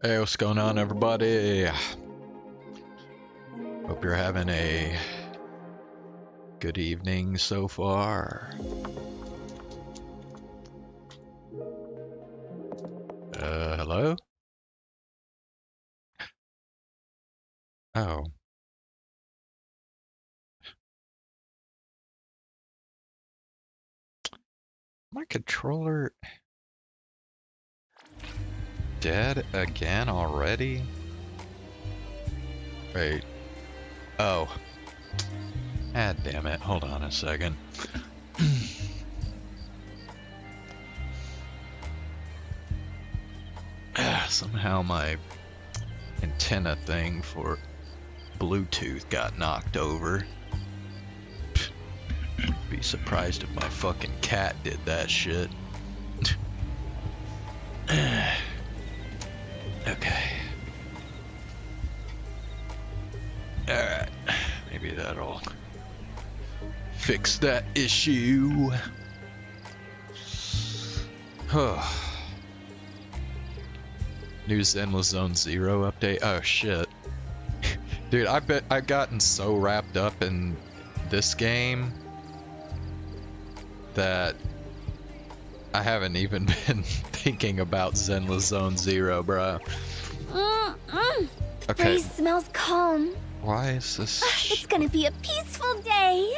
Hey, what's going on, everybody? Hope you're having a good evening so far. Hello? Oh. My controller dead again already? Wait. Oh. Ah, damn it. Hold on a second. Somehow my antenna thing for Bluetooth got knocked over. Be surprised if my fucking cat did that shit. Okay. Alright. Maybe that'll fix that issue. New Zenless Zone Zero update. Oh shit. Dude, I bet I've gotten so wrapped up in this game that I haven't even been thinking about Zenless Zone Zero, bro. Okay. Breeze smells calm. Why is this? It's gonna be a peaceful day.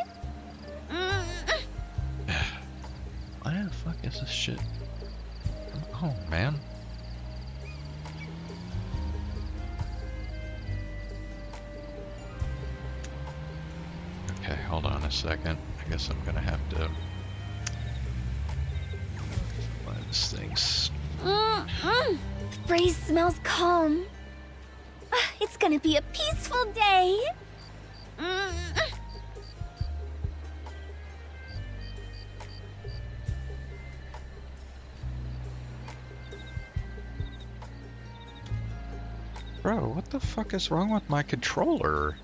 Why the fuck is this shit? Oh man. Okay, hold on a second. I guess I'm gonna have to. Why this thing's. Breeze smells calm. It's gonna be a peaceful day. Bro, what the fuck is wrong with my controller?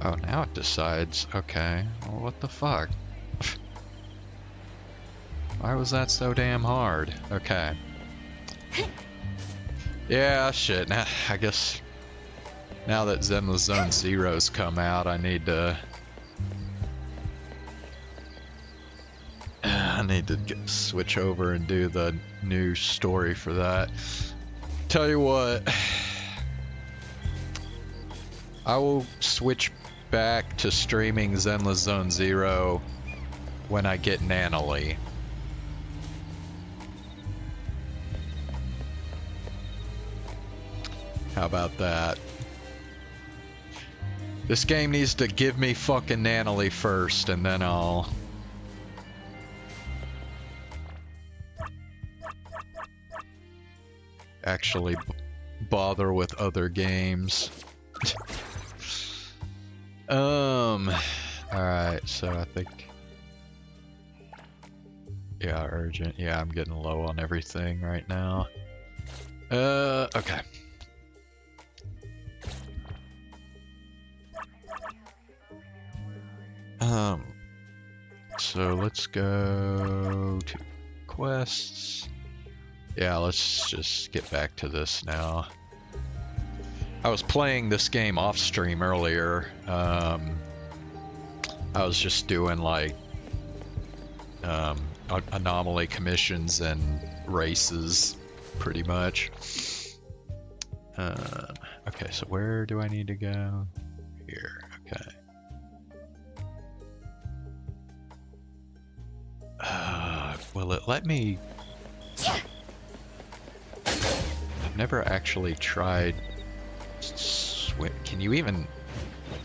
Oh, now it decides. Okay. Well, what the fuck? Why was that so damn hard? Okay. Yeah, shit. Now, I guess now that Zenless Zone Zero's come out, I need to switch over and do the new story for that. Tell you what, I will switch back to streaming Zenless Zone Zero when I get Nanally. How about that? This game needs to give me fucking Nanally first, and then I'll... actually bother with other games. Alright, so I think... yeah, urgent. Yeah, I'm getting low on everything right now. Okay. So let's go to quests. Yeah, let's just get back to this now. I was playing this game off stream earlier. I was just doing like anomaly commissions and races, pretty much. Okay, so where do I need to go? Here, okay. Will it let me? I've never actually tried swim. Can you even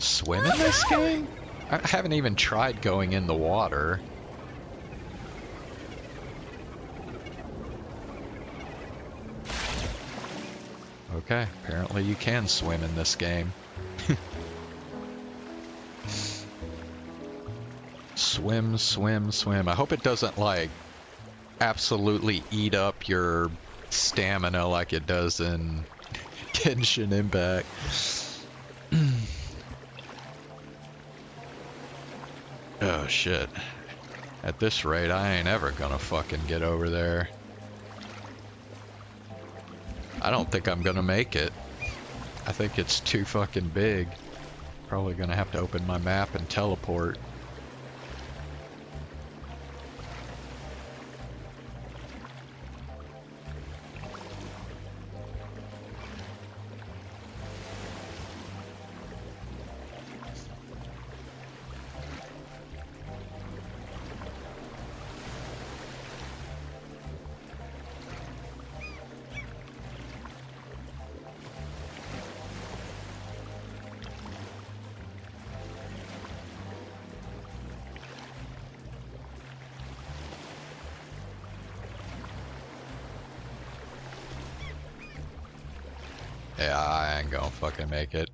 swim in this game? I haven't even tried going in the water. Okay, apparently you can swim in this game. Swim, swim, swim. I hope it doesn't, like, absolutely eat up your stamina like it does in Genshin Impact. Oh, shit. At this rate, I ain't ever gonna fucking get over there. I don't think I'm gonna make it. I think it's too fucking big. Probably gonna have to open my map and teleport. Yeah, I ain't gonna fucking make it.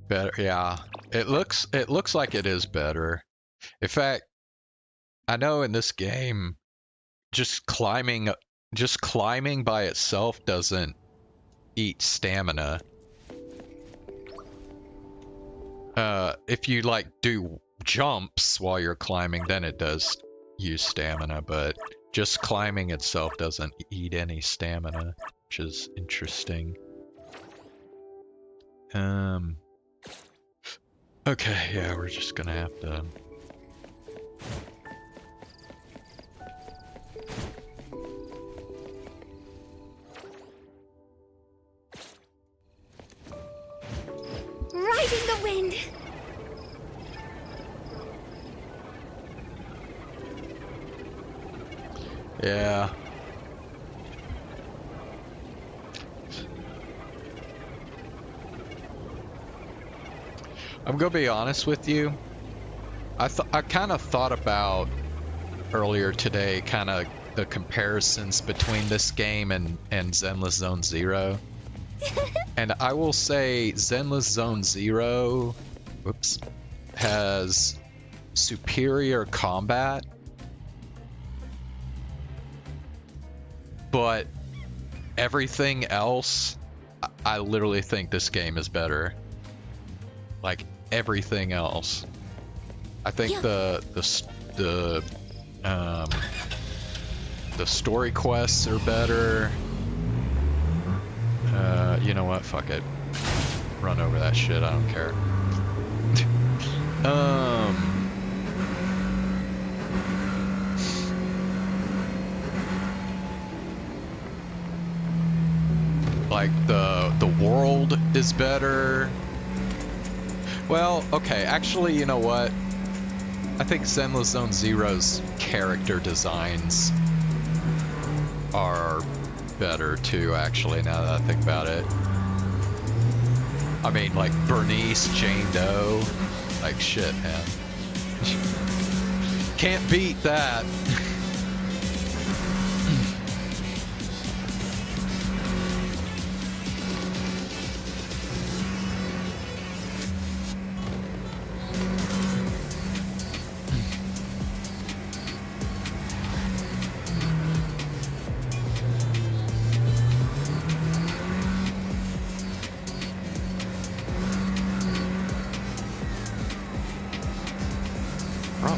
Better, yeah. It looks like it is better. In fact, I know in this game, just climbing by itself doesn't eat stamina. If you like do jumps while you're climbing, then it does use stamina, but just climbing itself doesn't eat any stamina, which is interesting. Okay, yeah, we're just gonna have to... Riding the wind. Yeah. I'm gonna be honest with you. I kind of thought about earlier today kind of the comparisons between this game and Zenless Zone Zero. And I will say Zenless Zone Zero, whoops, has superior combat, but everything else, I literally think this game is better. Like everything else. I think the story quests are better. You know what? Fuck it. Run over that shit. I don't care. Like the world is better. Well, okay. Actually, you know what? I think Zenless Zone Zero's character designs are better too, actually, now that I think about it. I mean, like Bernice, Jane Doe, like shit, man. Can't beat that.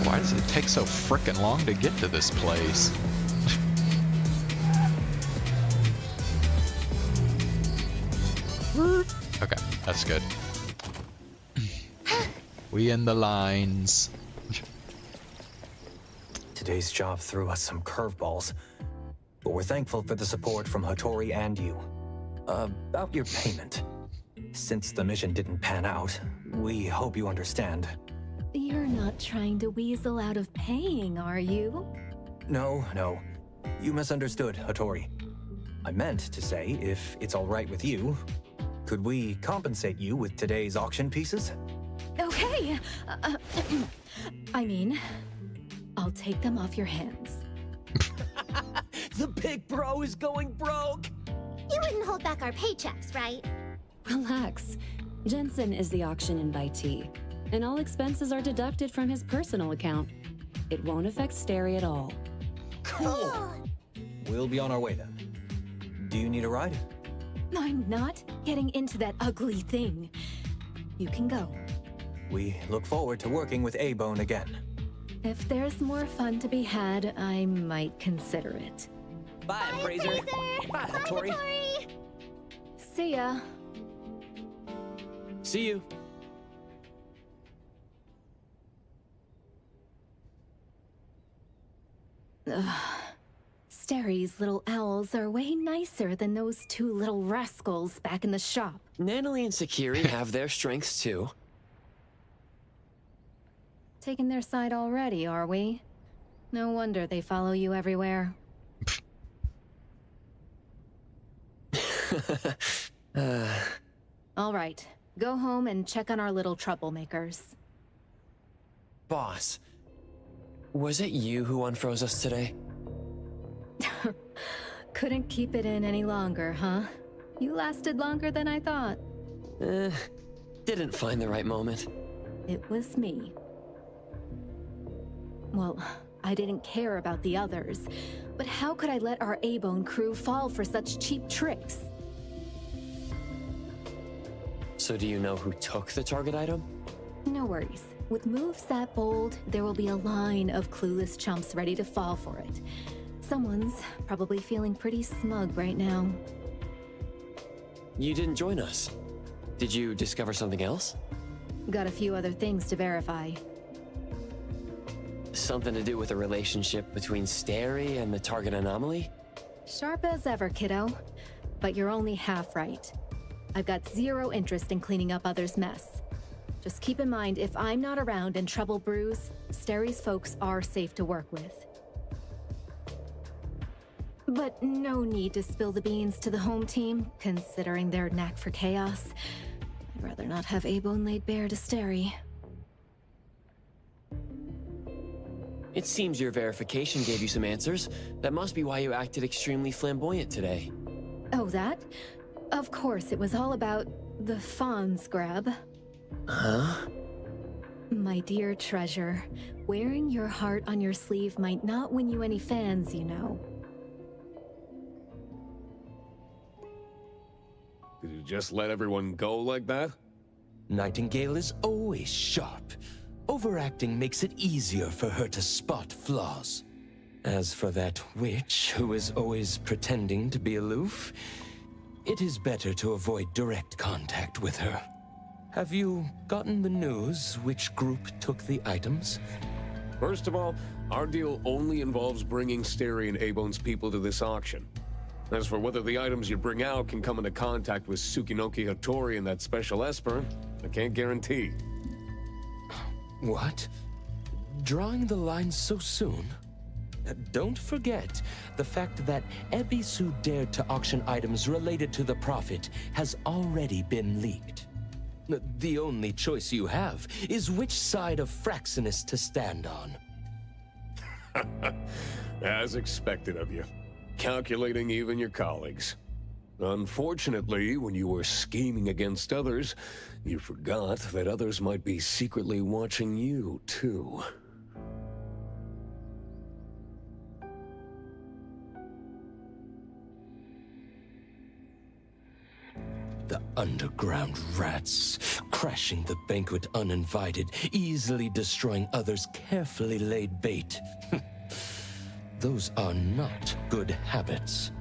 Why does it take so frickin' long to get to this place? Okay, that's good. We in the lines. Today's job threw us some curveballs, but we're thankful for the support from Hattori and you. About your payment. Since the mission didn't pan out, we hope you understand. You're not trying to weasel out of paying, are you? No. You misunderstood, Hattori. I meant to say, if it's all right with you, could we compensate you with today's auction pieces? Okay. I mean, I'll take them off your hands. The big bro is going broke! You wouldn't hold back our paychecks, right? Relax. Jensen is the auction invitee, and all expenses are deducted from his personal account. It won't affect Stary at all. Cool. We'll be on our way then. Do you need a ride? I'm not getting into that ugly thing. You can go. We look forward to working with A-Bone again. If there's more fun to be had, I might consider it. Bye, Fraser. Bye, Bye, Tori. Tori. See ya. See you. Stary's little owls are way nicer than those two little rascals back in the shop. Nanally and Sakiri have their strengths too. Taking their side already, are we? No wonder they follow you everywhere. All right, go home and check on our little troublemakers. Boss, was it you who unfroze us today? Couldn't keep it in any longer, huh? You lasted longer than I thought. Didn't find the right moment. It was me. Well, I didn't care about the others, but how could I let our A-Bone crew fall for such cheap tricks? So do you know who took the target item? No worries. With moves that bold, there will be a line of clueless chumps ready to fall for it. Someone's probably feeling pretty smug right now. You didn't join us. Did you discover something else? Got a few other things to verify. Something to do with a relationship between Stary and the target anomaly? Sharp as ever, kiddo. But you're only half right. I've got zero interest in cleaning up others' mess. Just keep in mind, if I'm not around and trouble brews, Stary's folks are safe to work with. But no need to spill the beans to the home team, considering their knack for chaos. I'd rather not have A-Bone laid bare to Stary. It seems your verification gave you some answers. That must be why you acted extremely flamboyant today. Oh, that? Of course, it was all about the Fawn's grab. Huh? My dear treasure, wearing your heart on your sleeve might not win you any fans, you know. Did you just let everyone go like that? Nightingale is always sharp. Overacting makes it easier for her to spot flaws. As for that witch who is always pretending to be aloof, it is better to avoid direct contact with her. Have you gotten the news which group took the items? First of all, our deal only involves bringing Stary and A-Bone's people to this auction. As for whether the items you bring out can come into contact with Tsukinoki Hattori and that special Esper, I can't guarantee. What? Drawing the line so soon? Don't forget the fact that Ebisu dared to auction items related to the Prophet has already been leaked. The only choice you have is which side of Fraxinus to stand on. As expected of you. Calculating even your colleagues. Unfortunately, when you were scheming against others, you forgot that others might be secretly watching you, too. The underground rats, crashing the banquet uninvited, easily destroying others' carefully laid bait. Those are not good habits.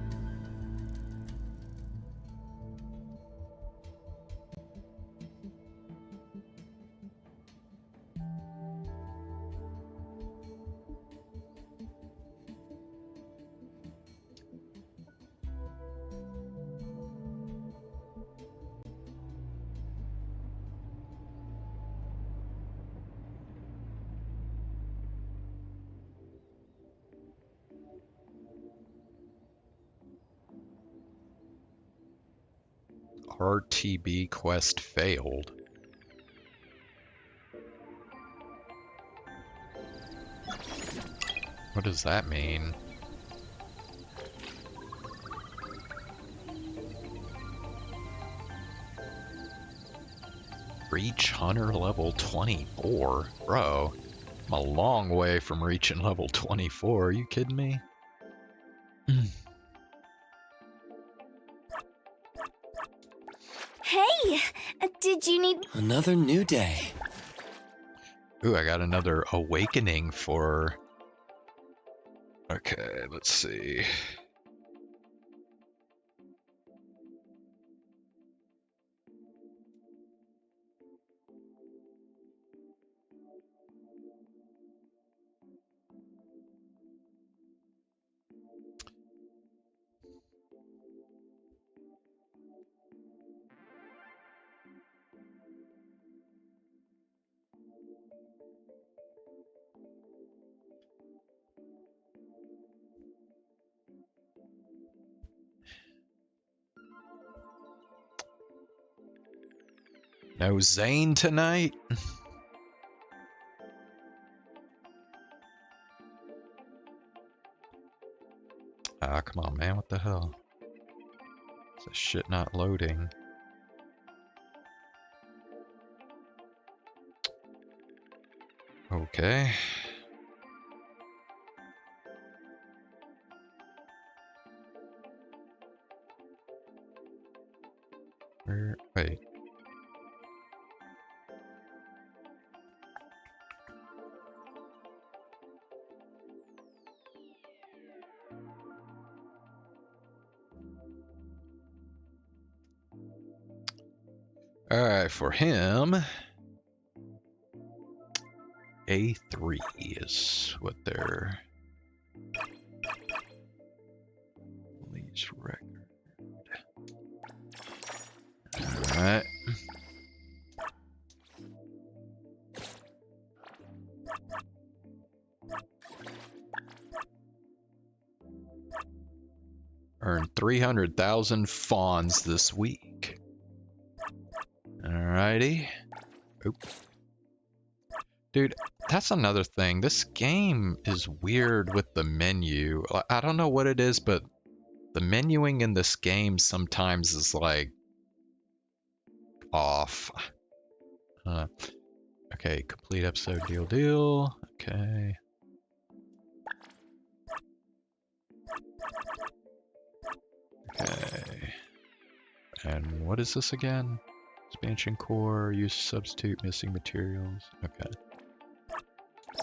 RTB quest failed. What does that mean? reach Hunter level 24. Bro, I'm a long way from reaching level 24. Are you kidding me? Hey! Did you need... Another new day. Ooh, I got another awakening for... Okay, let's see. No Zane tonight? Ah, come on, man. What the hell? Is this shit not loading? Okay. Wait. Alright, for him, A3 is what their lease record. Alright. Earned 300,000 fawns this week. Alrighty. Oop. Dude, that's another thing. This game is weird with the menu. I don't know what it is, but the menuing in this game sometimes is like off. Okay, complete episode deal. Okay. Okay. And what is this again? Expansion core, use substitute missing materials. Okay.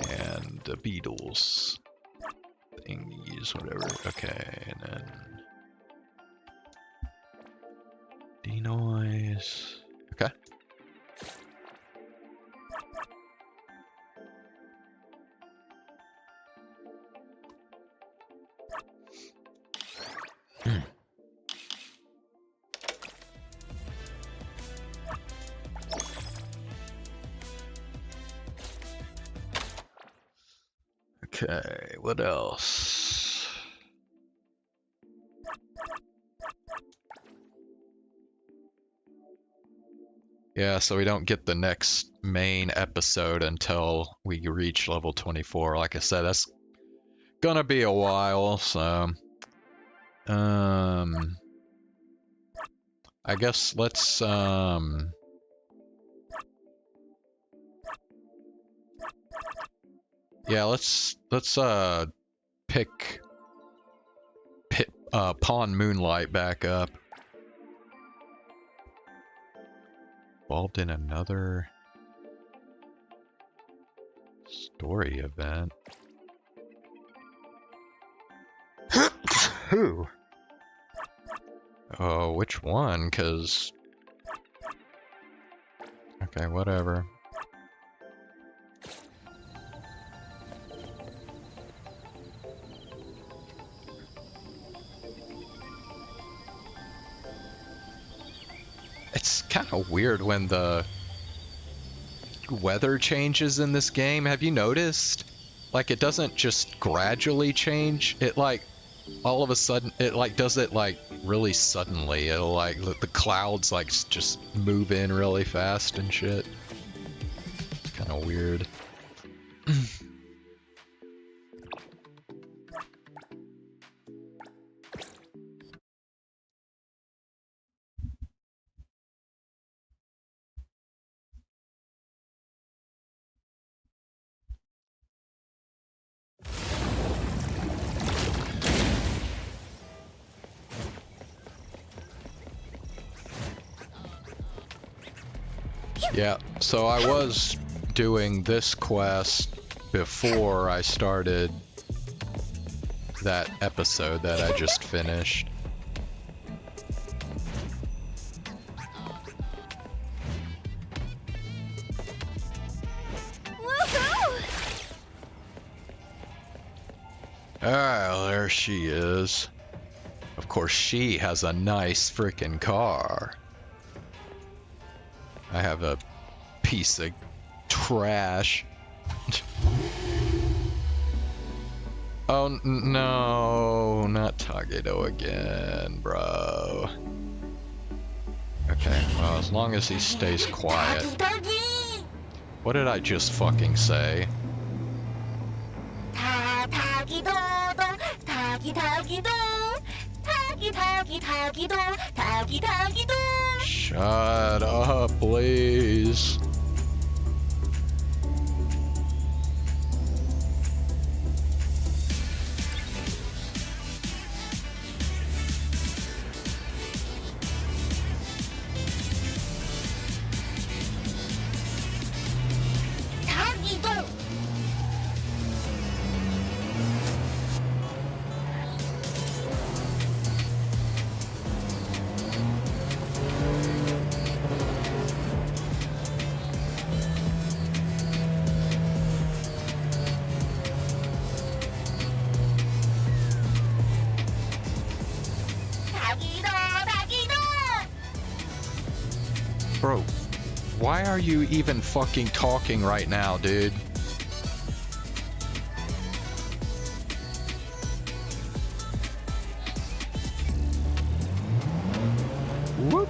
And the beetles. Thingies, whatever. Okay, and then denoise. Okay. Okay, what else? Yeah, so we don't get the next main episode until we reach level 24. Like I said, that's gonna be a while, so I guess let's yeah, let's pick Pawn Moonlight back up. Involved in another story event. Who? Oh, which one? 'Cause okay, whatever. It's kind of weird when the weather changes in this game. Have you noticed? Like, it doesn't just gradually change. It, like, all of a sudden, it, like, does it, like, really suddenly. It'll, like, the clouds, like, just move in really fast and shit. It's kind of weird. Yeah, so I was doing this quest before I started that episode that I just finished. Woohoo! Ah, there she is. Of course, she has a nice frickin' car. I have a piece of trash. Oh no, not Taygedo again, bro. Okay, well, as long as he stays quiet. What did I just fucking say? Shut up, please. Bro, why are you even fucking talking right now, dude? Whoop.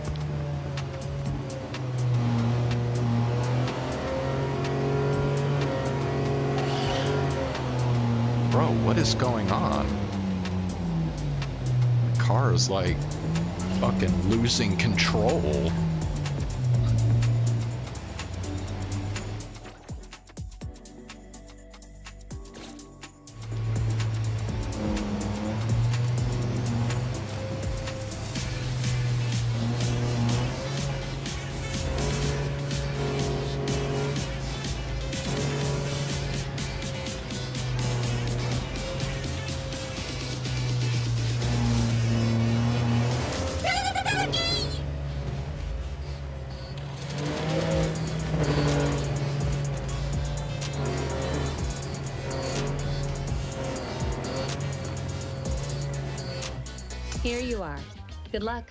Bro, what is going on? The car is like fucking losing control. Here you are. Good luck.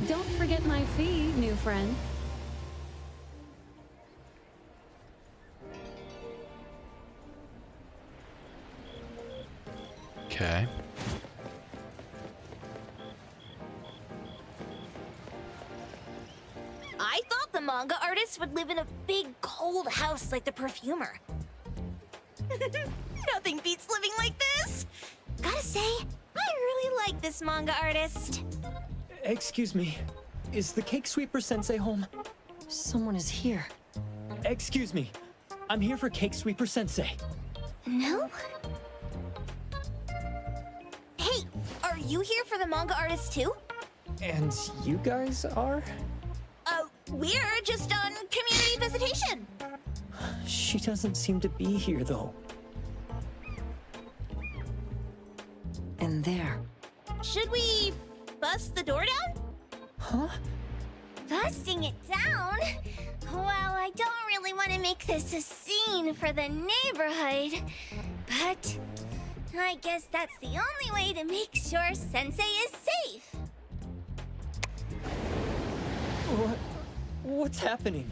Don't forget my fee, new friend. Okay. I thought the manga artist would live in a big, cold house like the perfumer. Nothing beats living like this! Gotta say, I really like this manga artist. Excuse me. Is the Cake Sweeper Sensei home? Someone is here. Excuse me. I'm here for Cake Sweeper Sensei. No? Hey, are you here for the manga artist too? And you guys are? We're just on community visitation. She doesn't seem to be here, though. And there. Should we bust the door down? Huh? Busting it down? Well, I don't really want to make this a scene for the neighborhood, but I guess that's the only way to make sure Sensei is safe. What's happening?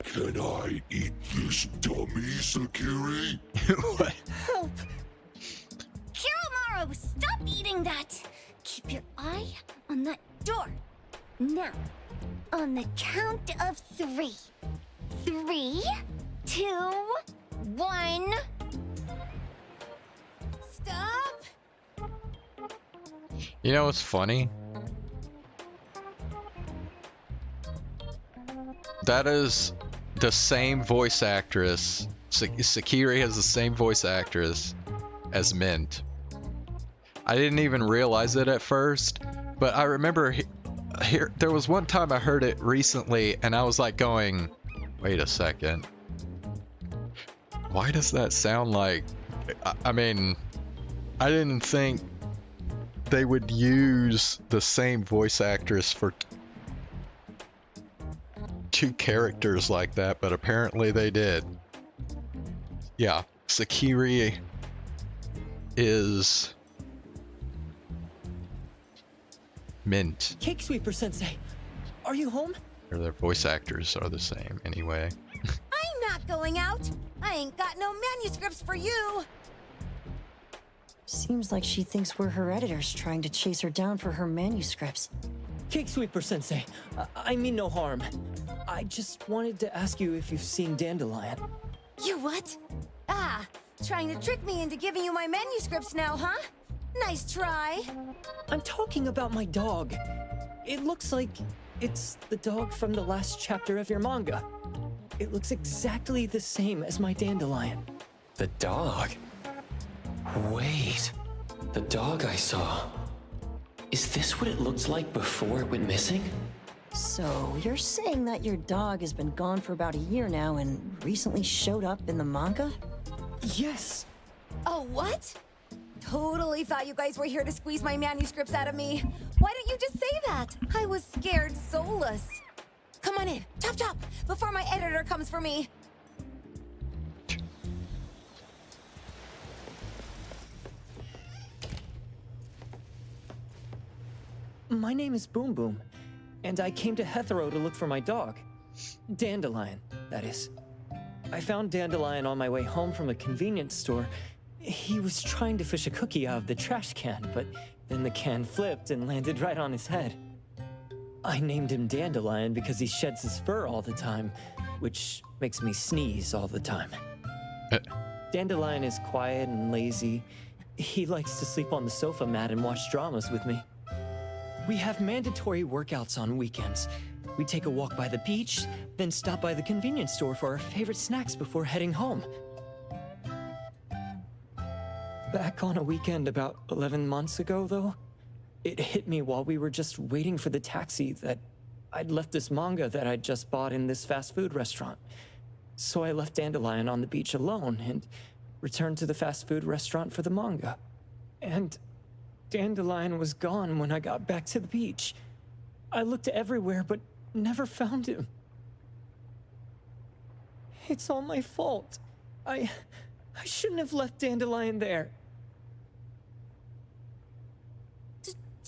Can I eat this dummy, Sakiri? What? Help! Kiromaru, stop eating that! Keep your eye on that door. Now, on the count of 3. 3, 2, 1. Stop! You know what's funny? That is the same voice actress. Sakiri has the same voice actress as Mint. I didn't even realize it at first, but I remember here, there was one time I heard it recently, and I was like going, wait a second. Why does that sound like... I mean, I didn't think they would use the same voice actress for two characters like that, but apparently they did. Yeah, Sakiri is Mint. Cake Sweeper Sensei, are you home? Or their voice actors are the same anyway. I'm not going out. I ain't got no manuscripts for you. Seems like she thinks we're her editors trying to chase her down for her manuscripts. Cake Sweeper Sensei, I mean no harm. I just wanted to ask you if you've seen Dandelion. You what? Ah, trying to trick me into giving you my manuscripts now, huh? Nice try. I'm talking about my dog. It looks like it's the dog from the last chapter of your manga. It looks exactly the same as my Dandelion. The dog? Wait, the dog I saw. Is this what it looked like before it went missing? So, you're saying that your dog has been gone for about a year now and recently showed up in the manga? Yes. Oh, what? Totally thought you guys were here to squeeze my manuscripts out of me. Why don't you just say that? I was scared soulless. Come on in, chop chop, before my editor comes for me. My name is Boom Boom, and I came to Hethero to look for my dog. Dandelion, that is. I found Dandelion on my way home from a convenience store. He was trying to fish a cookie out of the trash can, but then the can flipped and landed right on his head. I named him Dandelion because he sheds his fur all the time, which makes me sneeze all the time. Dandelion is quiet and lazy. He likes to sleep on the sofa mat and watch dramas with me. We have mandatory workouts on weekends. We take a walk by the beach, then stop by the convenience store for our favorite snacks before heading home. Back on a weekend about 11 months ago, though, it hit me while we were just waiting for the taxi that I'd left this manga that I'd just bought in this fast food restaurant. So I left Dandelion on the beach alone and returned to the fast food restaurant for the manga. And Dandelion was gone when I got back to the beach. I looked everywhere, but never found him. It's all my fault. I shouldn't have left Dandelion there.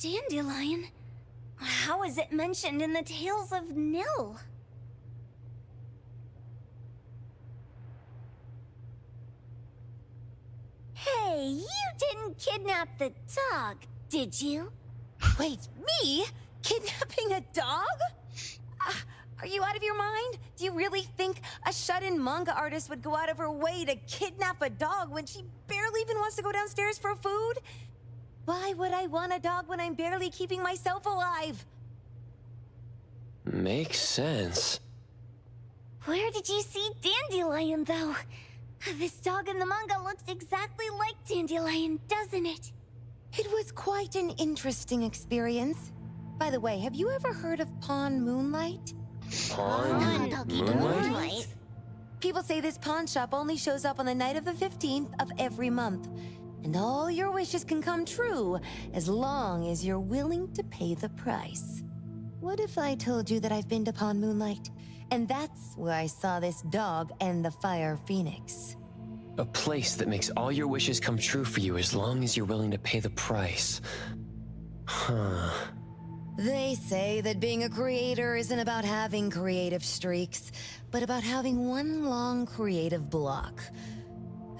Dandelion? How is it mentioned in the Tales of Nil? Hey, you didn't kidnap the dog, did you? Wait, me? Kidnapping a dog? Are you out of your mind? Do you really think a shut-in manga artist would go out of her way to kidnap a dog when she barely even wants to go downstairs for food? Why would I want a dog when I'm barely keeping myself alive? Makes sense. Where did you see Dandelion, though? This dog in the manga looks exactly like Dandelion, doesn't it? It was quite an interesting experience. By the way, have you ever heard of Pawn Moonlight? Pawn Moonlight? People say this pawn shop only shows up on the night of the 15th of every month. And all your wishes can come true as long as you're willing to pay the price. What if I told you that I've been to Pawn Moonlight? And that's where I saw this dog and the Fire Phoenix. A place that makes all your wishes come true for you as long as you're willing to pay the price. Huh. They say that being a creator isn't about having creative streaks, but about having one long creative block.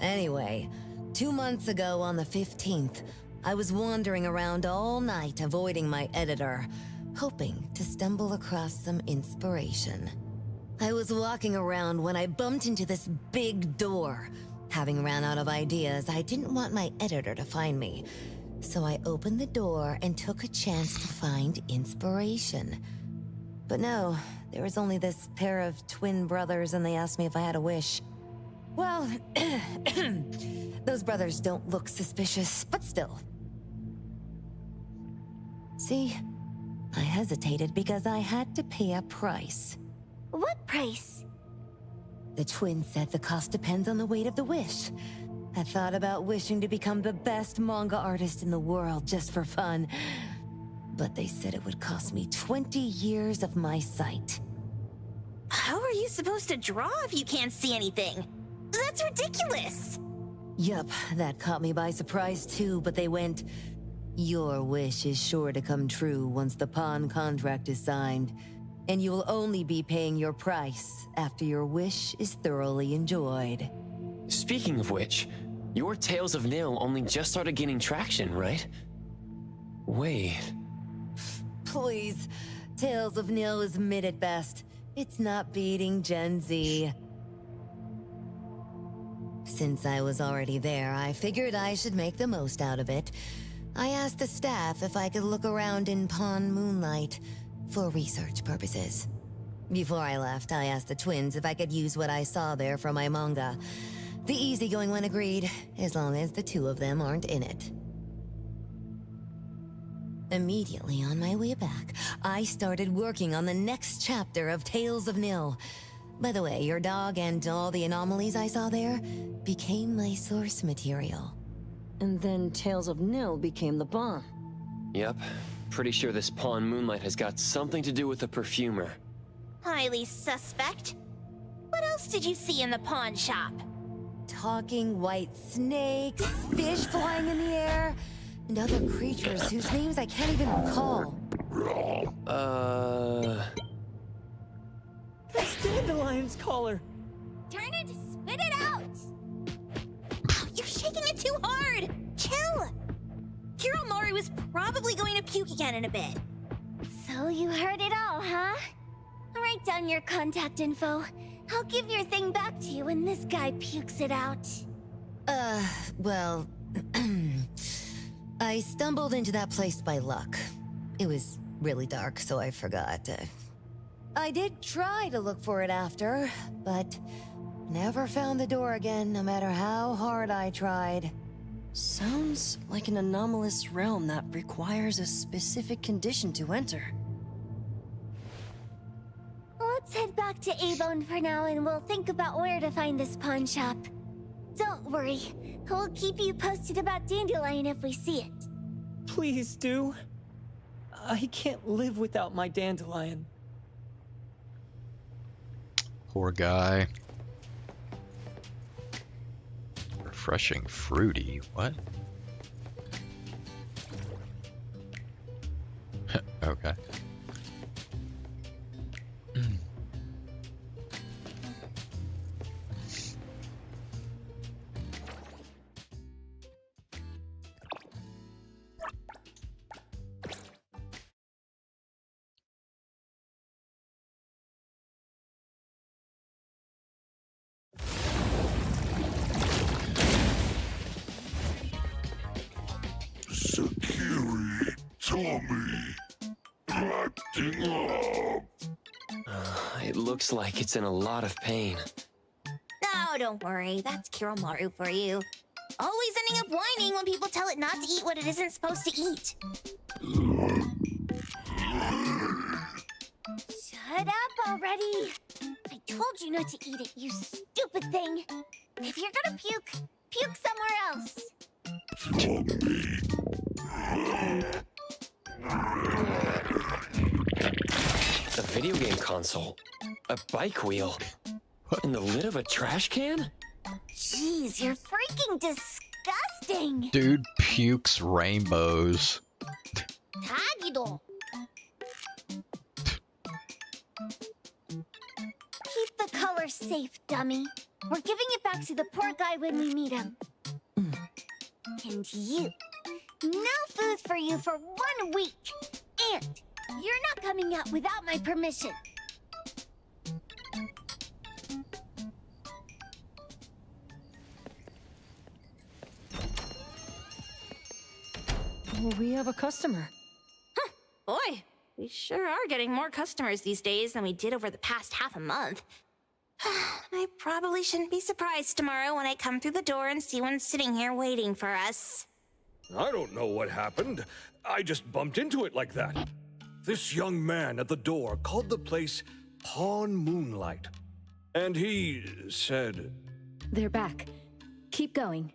Anyway, 2 months ago on the 15th, I was wandering around all night avoiding my editor, hoping to stumble across some inspiration. I was walking around when I bumped into this big door. Having ran out of ideas, I didn't want my editor to find me. So I opened the door and took a chance to find inspiration. But no, there was only this pair of twin brothers and they asked me if I had a wish. Well, those brothers don't look suspicious, but still. See? I hesitated because I had to pay a price. What price? The twins said the cost depends on the weight of the wish. I thought about wishing to become the best manga artist in the world just for fun. But they said it would cost me 20 years of my sight. How are you supposed to draw if you can't see anything? That's ridiculous! Yup, that caught me by surprise too, but they went, "Your wish is sure to come true once the pawn contract is signed, and you will only be paying your price after your wish is thoroughly enjoyed." Speaking of which, your Tales of Nil only just started gaining traction, right? Wait. Please, Tales of Nil is mid at best. It's not beating Gen Z. Since I was already there, I figured I should make the most out of it. I asked the staff if I could look around in Pawn Moonlight for research purposes. Before I left, I asked the twins if I could use what I saw there for my manga. The easygoing one agreed, as long as the two of them aren't in it. Immediately on my way back, I started working on the next chapter of Tales of Nil. By the way, your dog and all the anomalies I saw there became my source material. And then Tales of Nil became the bomb. Yep. Pretty sure this Pawn Moonlight has got something to do with the perfumer. Highly suspect. What else did you see in the pawn shop? Talking white snakes, fish flying in the air, and other creatures whose names I can't even recall. That's Dandelion's collar! Turn it, spit it out! You're shaking it too hard! Chill! Kiromaru is probably going to puke again in a bit. So you heard it all, huh? Write down your contact info. I'll give your thing back to you when this guy pukes it out. Well... I stumbled into that place by luck. It was really dark, so I forgot. I did try to look for it after, but never found the door again, no matter how hard I tried. Sounds like an anomalous realm that requires a specific condition to enter. Let's head back to A-Bone for now and we'll think about where to find this pawn shop. Don't worry, we'll keep you posted about Dandelion if we see it. Please do. I can't live without my Dandelion. Poor guy. Refreshing fruity. What? Okay. Sakiri, Tommy, acting up. It looks like it's in a lot of pain. Oh, don't worry. That's Kiromaru for you. Always ending up whining when people tell it not to eat what it isn't supposed to eat. Shut up already! I told you not to eat it, you stupid thing! If you're gonna puke, puke somewhere else! A video game console, a bike wheel, and the lid of a trash can? Jeez, you're freaking disgusting! Dude pukes rainbows. Taygedo! Keep the color safe, dummy. We're giving it back to the poor guy when we meet him. And you. No food for you for 1 week. And you're not coming out without my permission. We have a customer. Boy, we sure are getting more customers these days than we did over the past half a month. I probably shouldn't be surprised tomorrow when I come through the door and see one sitting here waiting for us. I don't know what happened. I just bumped into it like that. This young man at the door called the place Pawn Moonlight. And he said... They're back. Keep going.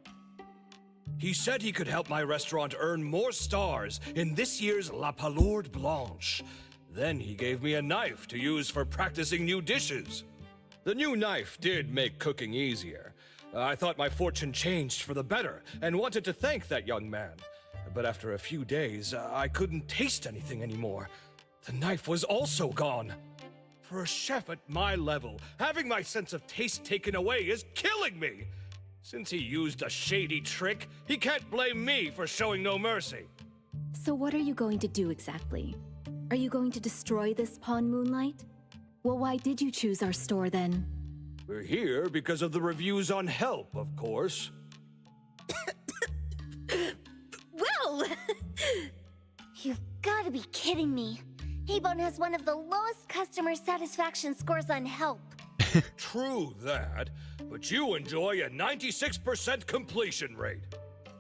He said he could help my restaurant earn more stars in this year's La Palourde Blanche. Then he gave me a knife to use for practicing new dishes. The new knife did make cooking easier. I thought my fortune changed for the better and wanted to thank that young man. But after a few days, I couldn't taste anything anymore. The knife was also gone. For a chef at my level, having my sense of taste taken away is killing me. Since he used a shady trick, he can't blame me for showing no mercy. So what are you going to do exactly? Are you going to destroy this Pawn Moonlight? Well, why did you choose our store then? We're here because of the reviews on Help, of course. Well! You've got to be kidding me. Hebone has one of the lowest customer satisfaction scores on Help. True that, but you enjoy a 96% completion rate.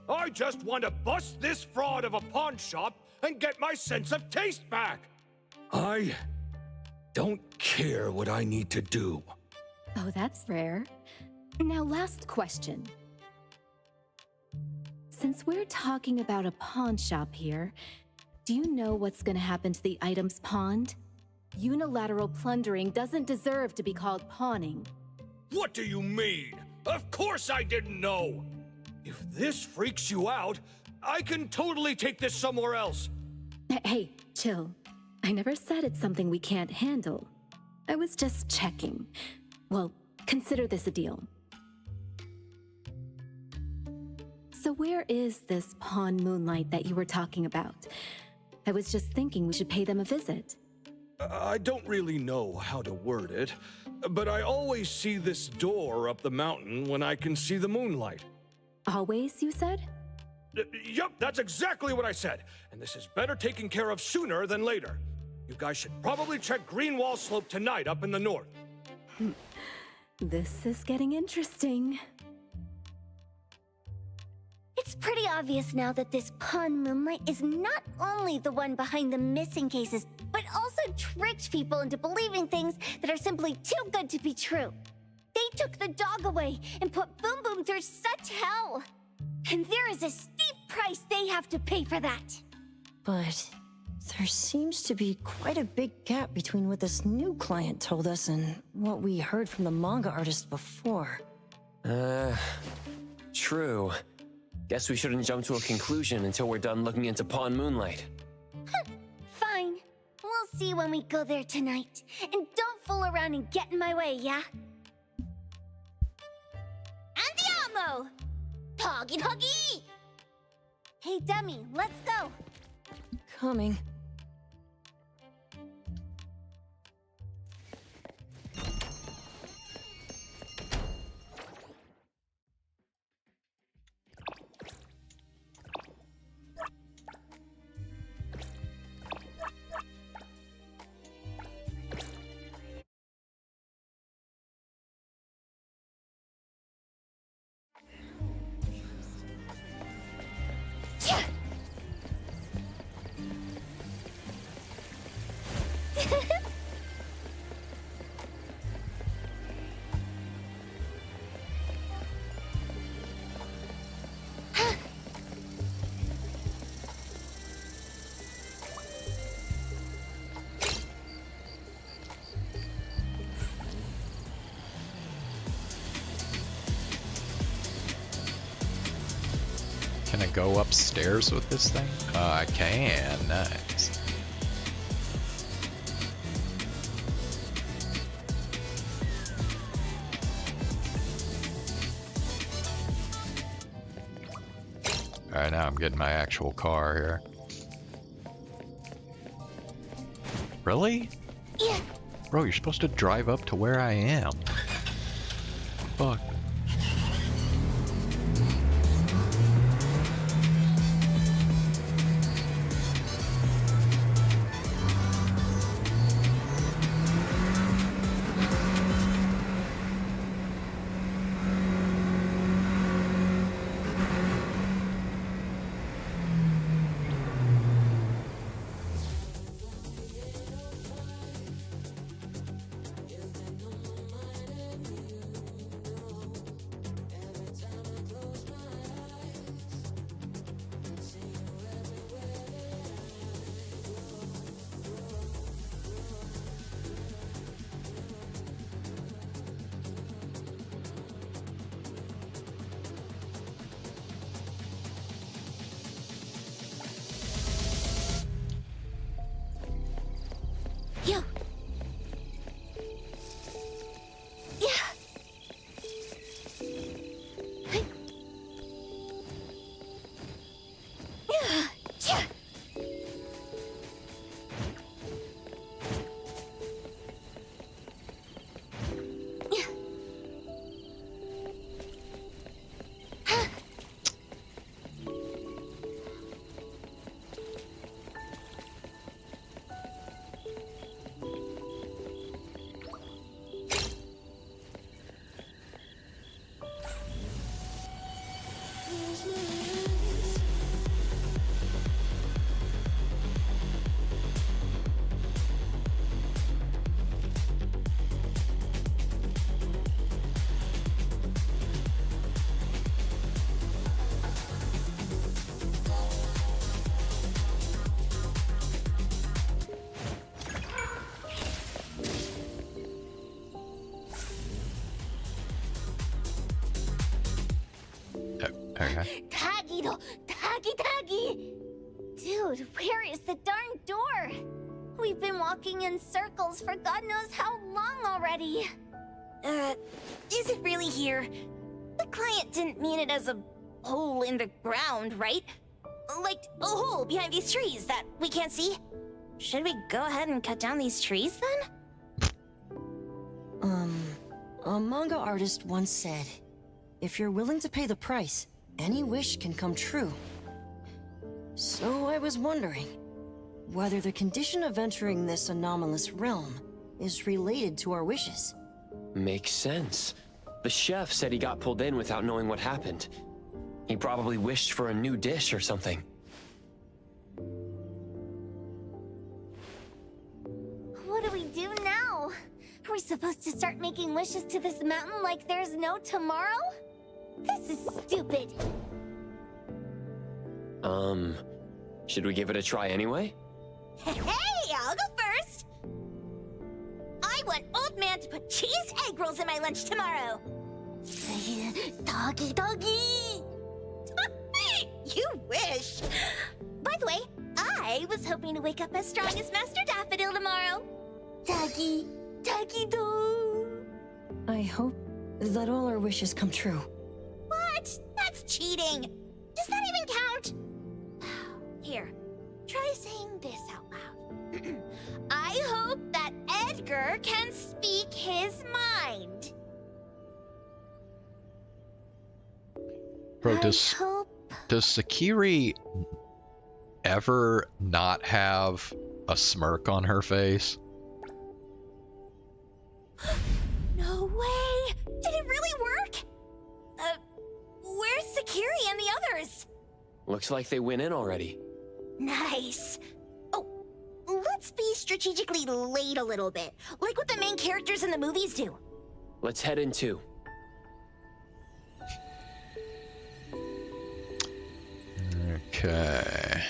I just want to bust this fraud of a pawn shop and get my sense of taste back. I don't care what I need to do. Oh, that's rare. Now, last question. Since we're talking about a pawn shop here, do you know what's gonna happen to the items pawned? Unilateral plundering doesn't deserve to be called pawning. What do you mean? Of course I didn't know! If this freaks you out, I can totally take this somewhere else. Hey, chill. I never said it's something we can't handle. I was just checking. Well, consider this a deal. So where is this Pawn Moonlight that you were talking about? I was just thinking we should pay them a visit. I don't really know how to word it, but I always see this door up the mountain when I can see the moonlight. Always, you said? Yup, that's exactly what I said. And this is better taken care of sooner than later. You guys should probably check Greenwall Slope tonight up in the north. This is getting interesting. It's pretty obvious now that this Pawn Moonlight is not only the one behind the missing cases, but also tricked people into believing things that are simply too good to be true. They took the dog away and put Boom Boom through such hell. And there is a steep price they have to pay for that. But there seems to be quite a big gap between what this new client told us and what we heard from the manga artist before. True. Guess we shouldn't jump to a conclusion until we're done looking into Pawn Moonlight. Fine. We'll see when we go there tonight. And don't fool around and get in my way, yeah? Andiamo! Toggy Toggy! Hey, dummy, let's go. Coming. Can I go upstairs with this thing? I can. Nice. Alright, now I'm getting my actual car here. Really? Yeah. Bro, you're supposed to drive up to where I am. Fuck. Okay. Taygedo! Tagi! Dude, where is the darn door? We've been walking in circles for God knows how long already. Is it really here? The client didn't mean it as a hole in the ground, right? Like a hole behind these trees that we can't see? Should we go ahead and cut down these trees then? A manga artist once said, if you're willing to pay the price, any wish can come true. So I was wondering whether the condition of entering this anomalous realm is related to our wishes. Makes sense. The chef said he got pulled in without knowing what happened. He probably wished for a new dish or something. What do we do now? Are we supposed to start making wishes to this mountain like there's no tomorrow? This is stupid. Should we give it a try anyway? Hey, I'll go first! I want Old Man to put cheese egg rolls in my lunch tomorrow! Doggy! You wish! By the way, I was hoping to wake up as strong as Master Daffodil tomorrow. Doggy do. I hope that all our wishes come true. What? That's cheating! Does that even count? Here, try saying this out loud. I hope that Edgar can speak his mind. Bro, does Sakiri ever not have a smirk on her face? No way! Did it really work? Where's Sakiri and the others? Looks like they went in already. Nice. Oh, let's be strategically late a little bit, like what the main characters in the movies do. Let's head in too. Okay.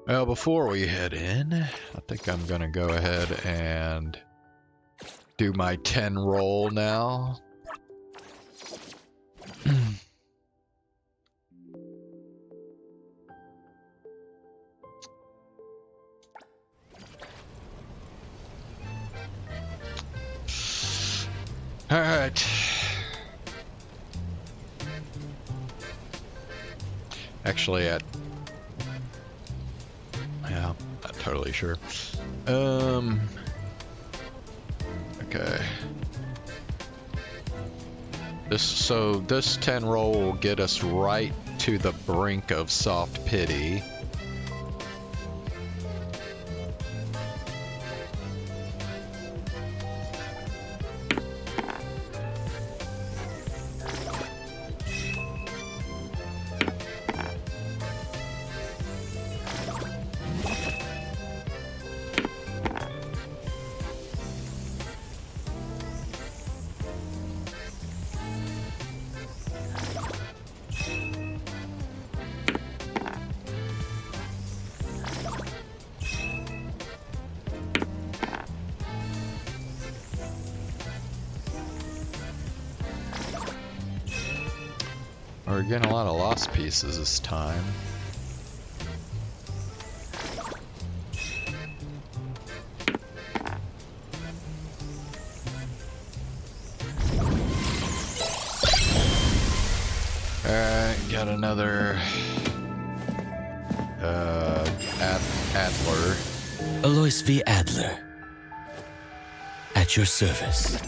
Well, before we head in, I think I'm gonna go ahead and do my 10 roll now. All right. Actually, yeah, not totally sure. Okay. This 10 roll will get us right to the brink of soft pity. We're getting a lot of lost pieces this time. Alright, got another Adler. Alois V. Adler. At your service.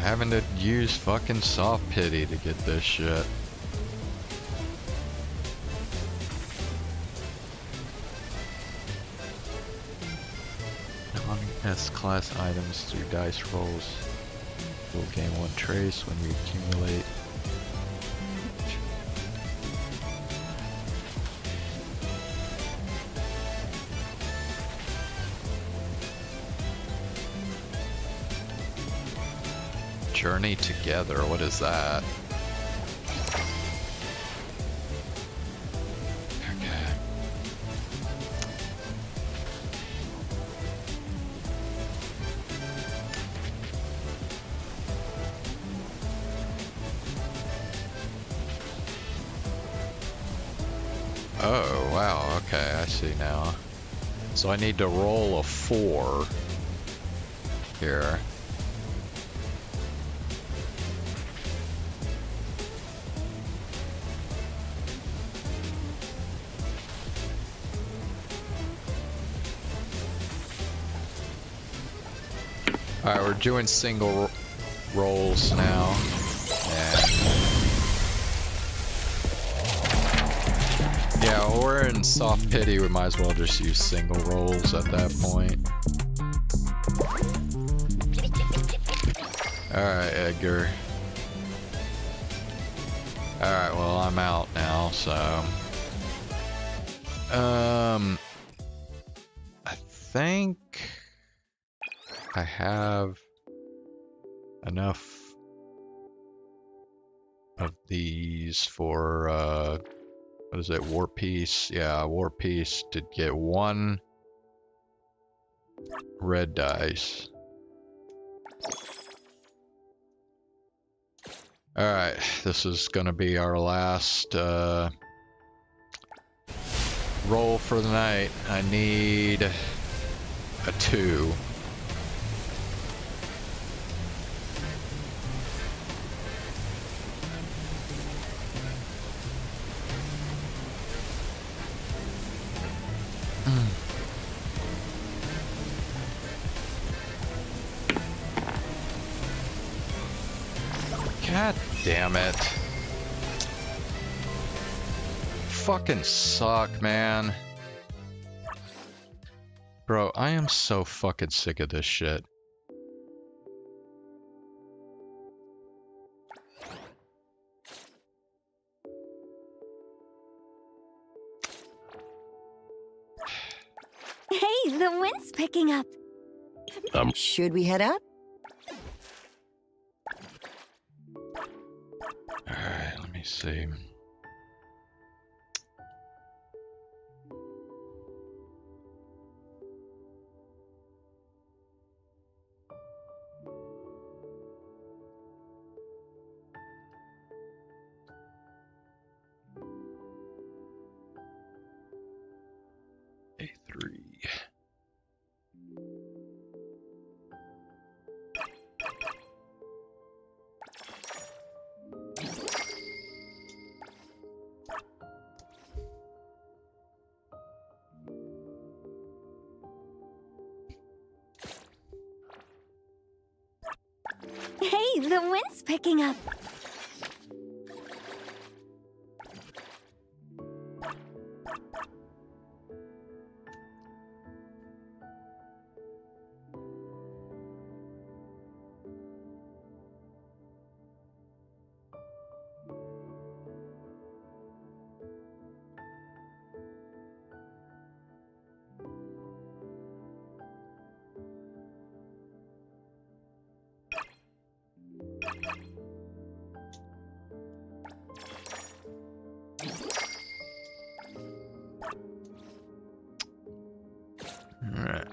Having to use fucking soft pity to get this shit. S-class items through dice rolls. Will gain 1 trace when you accumulate. Journey together, what is that? Okay. Oh, wow, okay, I see now. So I need to roll a 4 here. Alright, we're doing single rolls now. Yeah, we're in soft pity, we might as well just use single rolls at that point. Alright, Edgar. Alright, well I'm out now, so... I think... I have enough of these for, what is it, War Piece? Yeah, War Piece to get 1 red dice. Alright, this is gonna be our last, roll for the night. I need a 2. God damn it. Fucking suck, man. Bro, I am so fucking sick of this shit. Hey, the wind's picking up. Should we head out? Alright, let me see. A3. Hey, the wind's picking up. Alright.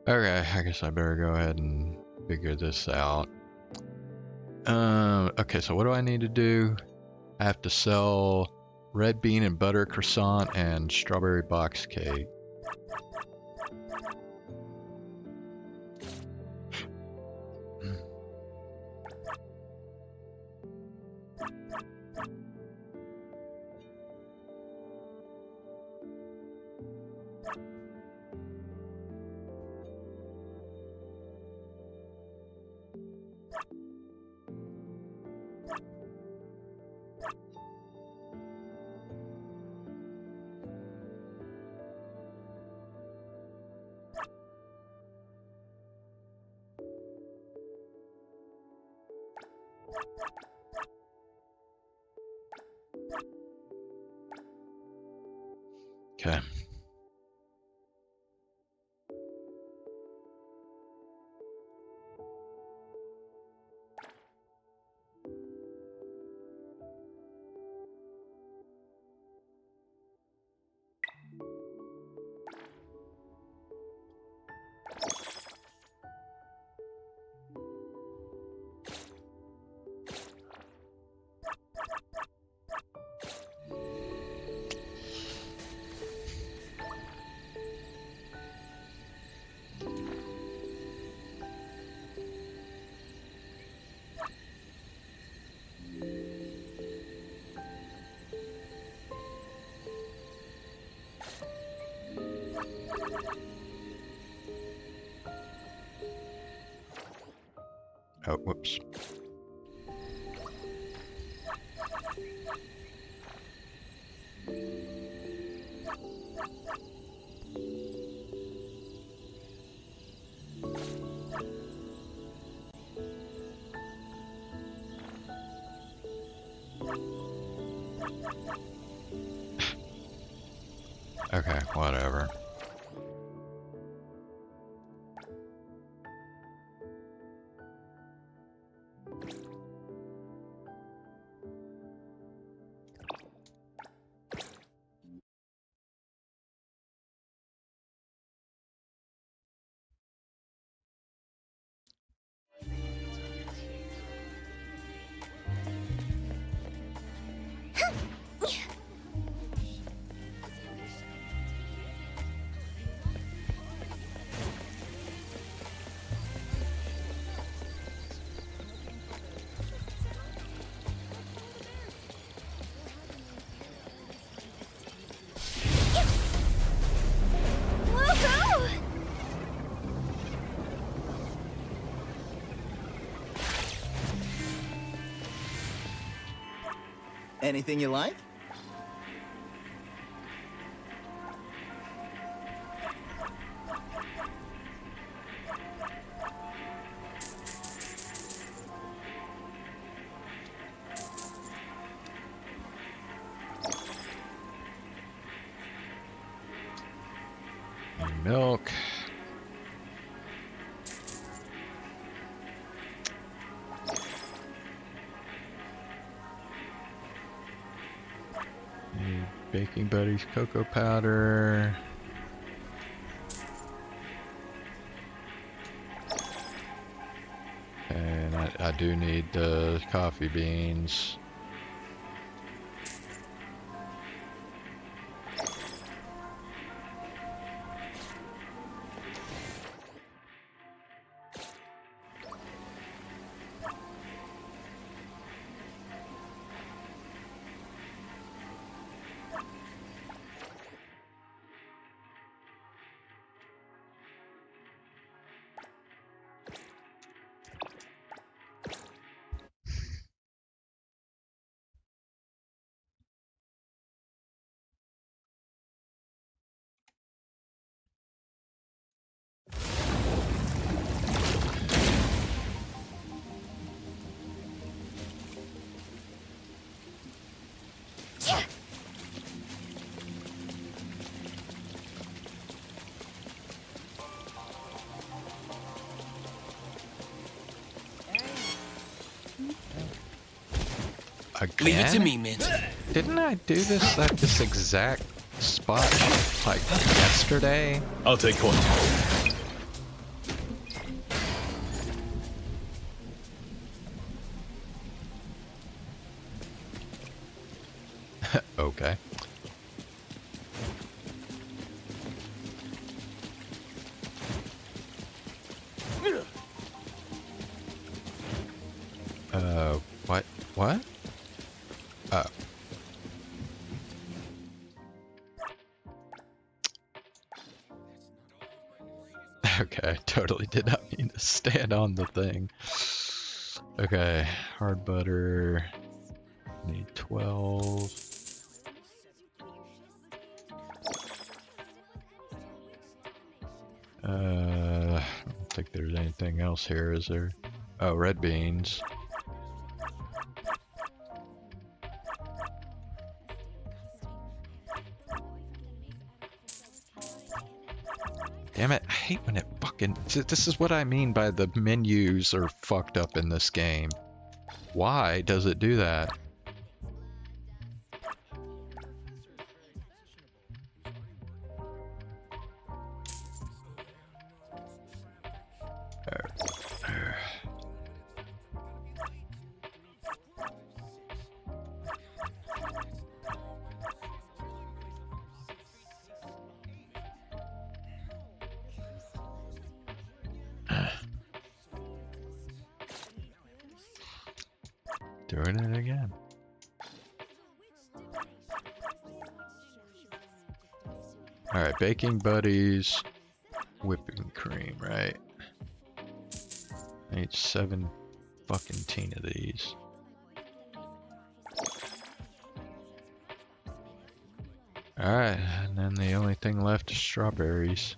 Okay, I guess I better go ahead and figure this out. Okay, so what do I need to do? I have to sell red bean and butter croissant and strawberry box cake. Okay. Oh, whoops. Okay, whatever. Woohoo! Anything you like? Milk. Need Baking Buddy's cocoa powder. And I do need the coffee beans. Again? Leave it to me, Mint. Didn't I do this at this exact spot like yesterday? I'll take point. Okay. What? What? Oh. Okay, I totally did not mean to stand on the thing. Okay, hard butter. Need 12. I don't think there's anything else here, is there? Oh, red beans. Damn it, I hate when it fucking... This is what I mean by the menus are fucked up in this game. Why does it do that? Doing it again. Alright, baking buddies, whipping cream, right? I need 7 fucking teen of these. Alright, and then the only thing left is strawberries.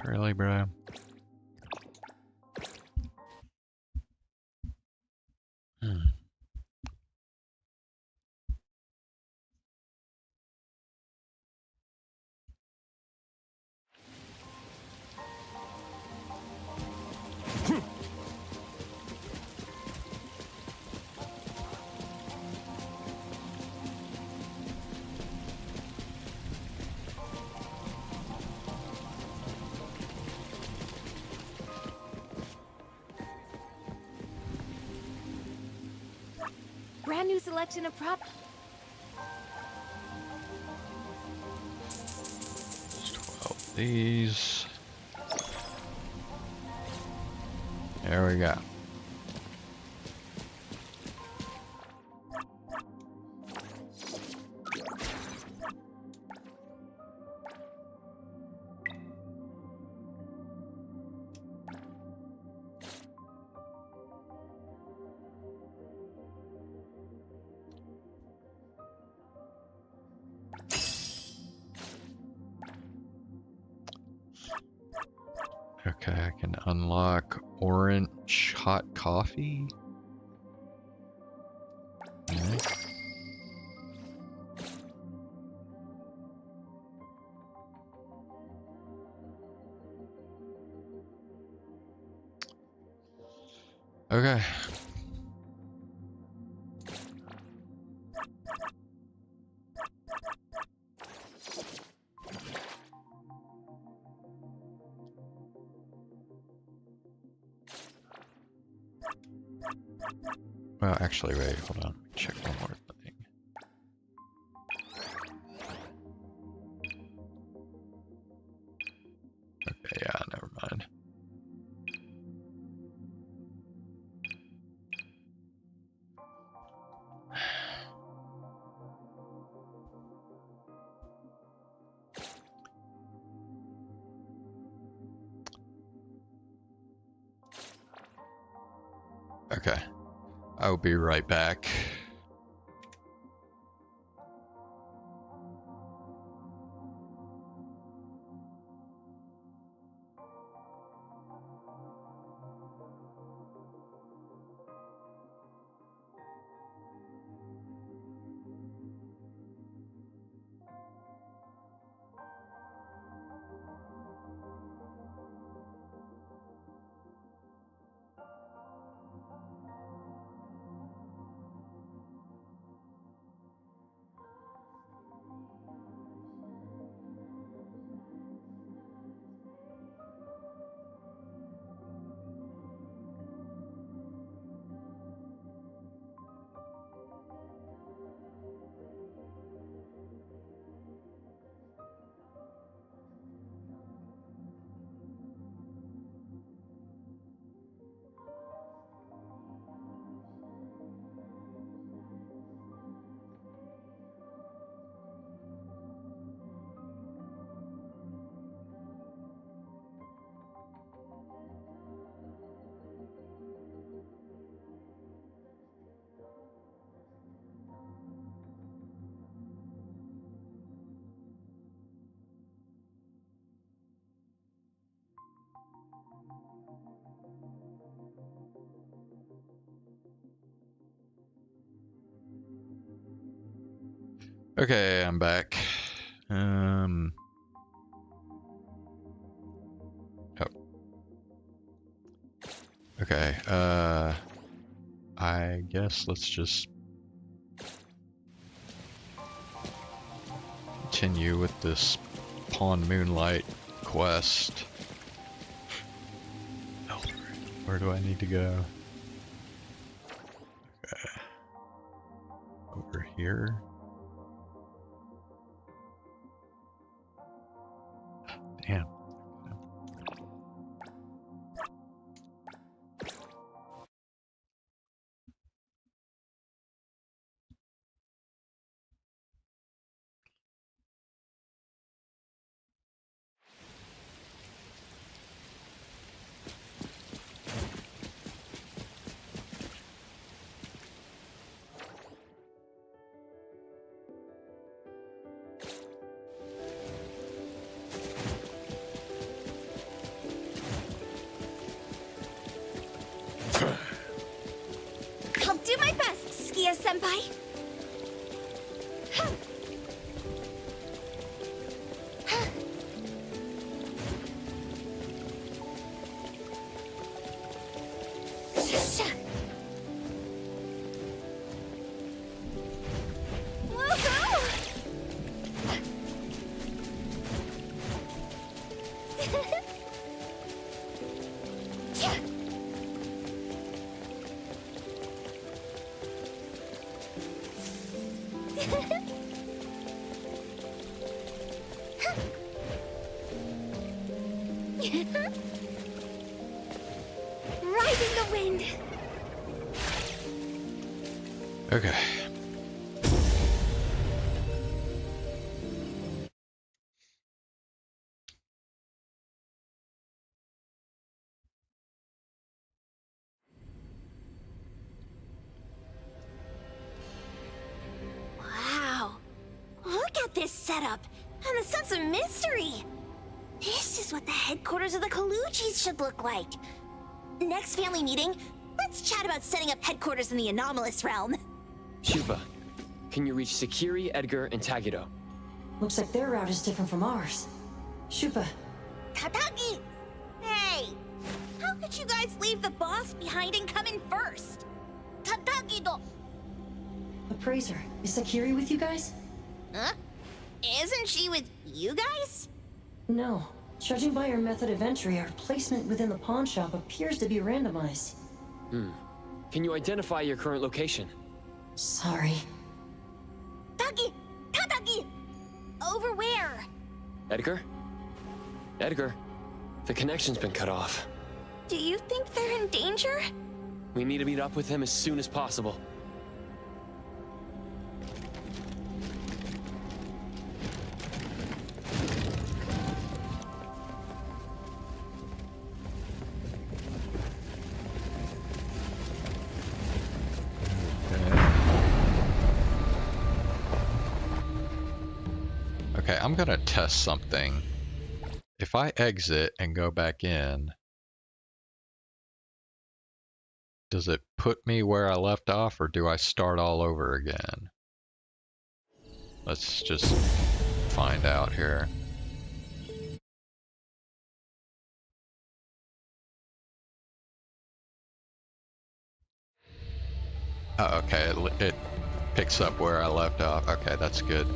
Really, bro? Brand new selection of prop. 12 these. There we go. Okay, I can unlock orange hot coffee. Okay. Okay. Well, actually, wait, hold on. Check one more thing. Okay, yeah, never mind. Okay. I'll be right back. Okay, I'm back. Oh. Okay, I guess let's just continue with this Pawn Moonlight quest. Oh, where do I need to go? Okay. Over here. Damn. I'll do my best, Skia-senpai. Riding the wind. Okay. Wow. Look at this setup and the sense of mystery. This is what the headquarters of the Kalujis should look like. Next family meeting, let's chat about setting up headquarters in the anomalous realm. Shuba, can you reach Sakiri, Edgar, and Taygedo? Looks like their route is different from ours. Shupa. Katagi! Hey! How could you guys leave the boss behind and come in first? Katagi-do! Appraiser, is Sakiri with you guys? Huh? Isn't she with you guys? No. Judging by our method of entry, our placement within the pawn shop appears to be randomized. Can you identify your current location? Sorry. Taki! Katagi! Over where? Edgar? Edgar, the connection's been cut off. Do you think they're in danger? We need to meet up with him as soon as possible. Okay, I'm gonna test something. If I exit and go back in, does it put me where I left off, or do I start all over again? Let's just find out here. Oh, okay, it picks up where I left off. Okay, that's good.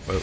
Whoa.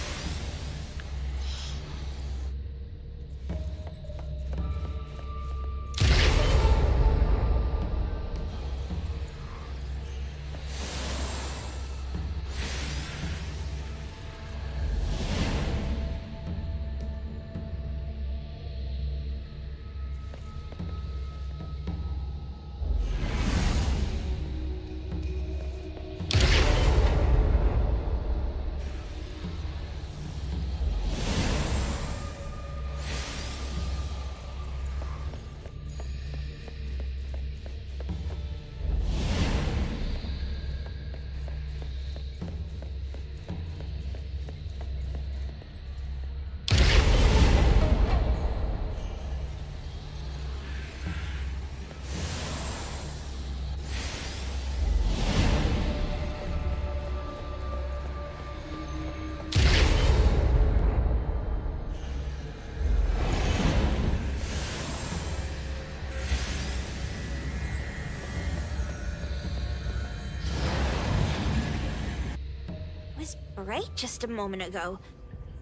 right just a moment ago.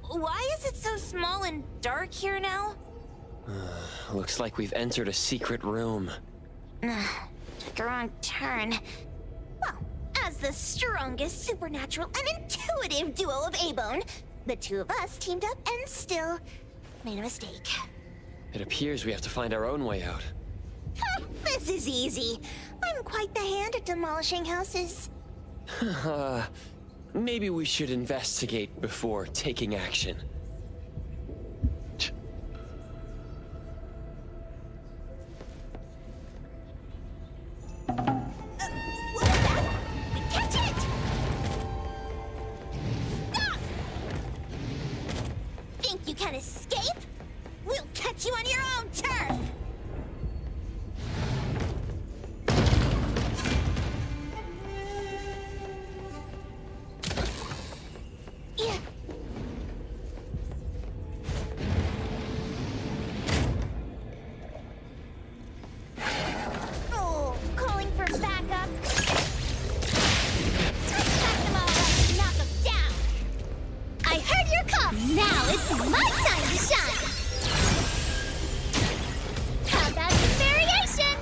Why is it so small and dark here now? Looks like we've entered a secret room. Took a wrong turn. Well, as the strongest supernatural and intuitive duo of A-Bone, the two of us teamed up and still made a mistake. It appears we have to find our own way out. This is easy. I'm quite the hand at demolishing houses. Maybe we should investigate before taking action. Catch it! Stop! Think you can escape? We'll catch you on your own turf! Yeah. Oh, calling for backup. Attack them all up and knock them down. I heard your call. Now it's my time to shine. How about some variation?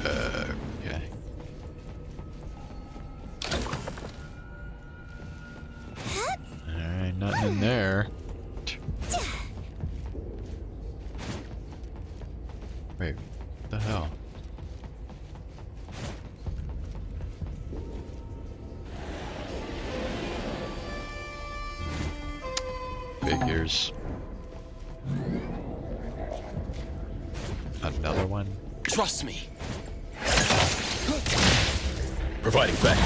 Okay. Alright, nothing in there. Wait, what the hell? Figures. Another one? Trust me. Providing backup.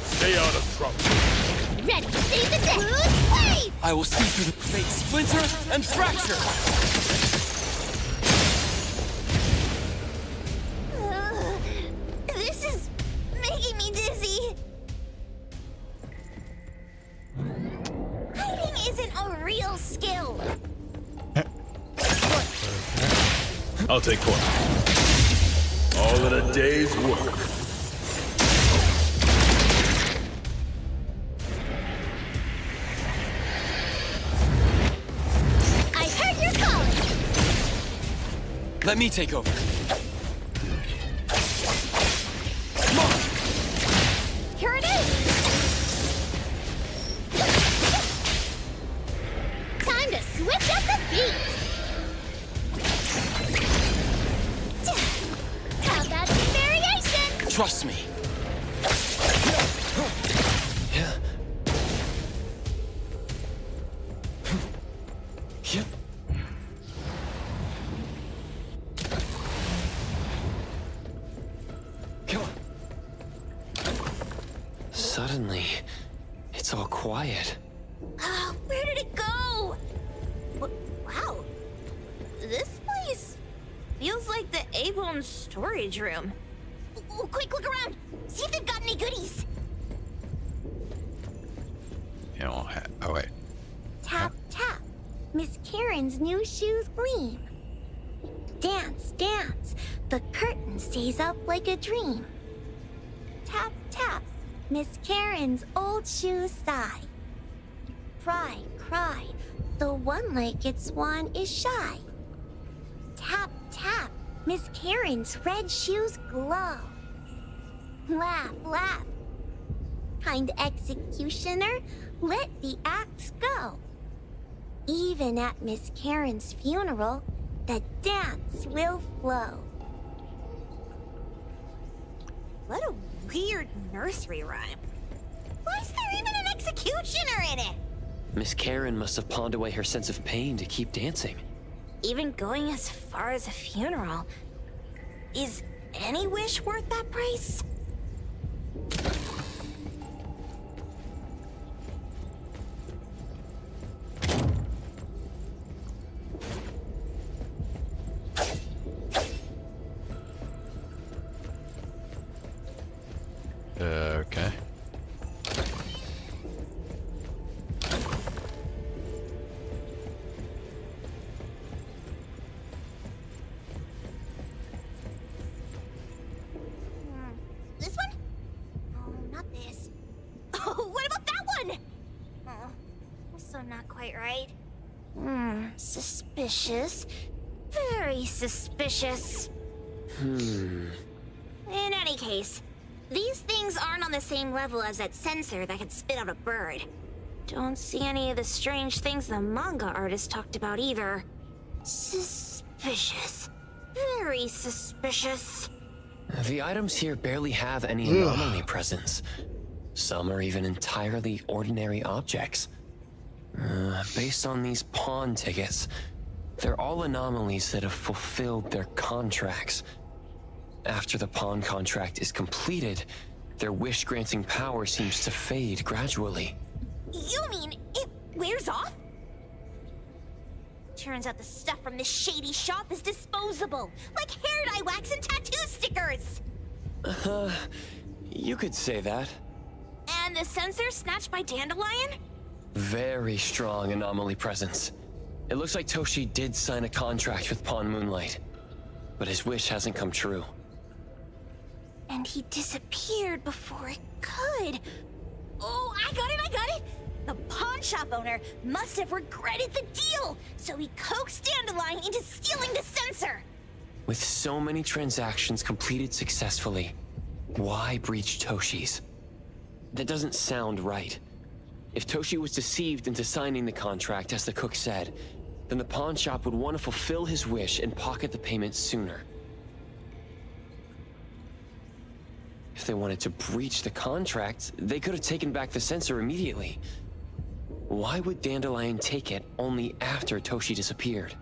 Stay out of trouble. Ready to save the day. Wait! I will see through the fake splinter and fracture. This is making me dizzy. Hiding isn't a real skill. I'll take point. All in a day's work. I heard your calling. Let me take over. Here it is. Time to switch up the beat. How about some variation? Trust me. Come on. Suddenly, it's all quiet. Oh, where did it go? Wow. This place feels like the A-Bone storage room. Oh, quick, look around. See if they've got any goodies. You know, oh wait. Tap, tap. Miss Karen's new shoes gleam. Dance, dance. The curtain stays up like a dream. Tap, tap. Miss Karen's old shoes sigh. Cry, cry. The one-legged swan is shy. Tap, tap. Miss Karen's red shoes glow. Laugh, laugh. Kind executioner, let the acts go. Even at Miss Karen's funeral, the dance will flow. What a weird nursery rhyme. Why is there even an executioner in it? Miss Karen must have pawned away her sense of pain to keep dancing. Even going as far as a funeral. Is any wish worth that price? Okay. Also not quite right. Suspicious. Very suspicious. In any case, these things aren't on the same level as that sensor that could spit out a bird. Don't see any of the strange things the manga artist talked about either. Suspicious. Very suspicious. The items here barely have any anomaly presence. Some are even entirely ordinary objects. Based on these pawn tickets, they're all anomalies that have fulfilled their contracts. After the pawn contract is completed, their wish-granting power seems to fade gradually. You mean it wears off? Turns out the stuff from this shady shop is disposable, like hair dye wax and tattoo stickers! You could say that. And the sensor snatched by Dandelion? Very strong anomaly presence. It looks like Toshi did sign a contract with Pawn Moonlight, but his wish hasn't come true. And he disappeared before it could. Oh, I got it! The pawn shop owner must have regretted the deal, so he coaxed Dandelion into stealing the sensor. With so many transactions completed successfully, why breach Toshi's? That doesn't sound right. If Toshi was deceived into signing the contract, as the cook said, then the pawn shop would want to fulfill his wish and pocket the payment sooner. If they wanted to breach the contract, they could have taken back the sensor immediately. Why would Dandelion take it only after Toshi disappeared?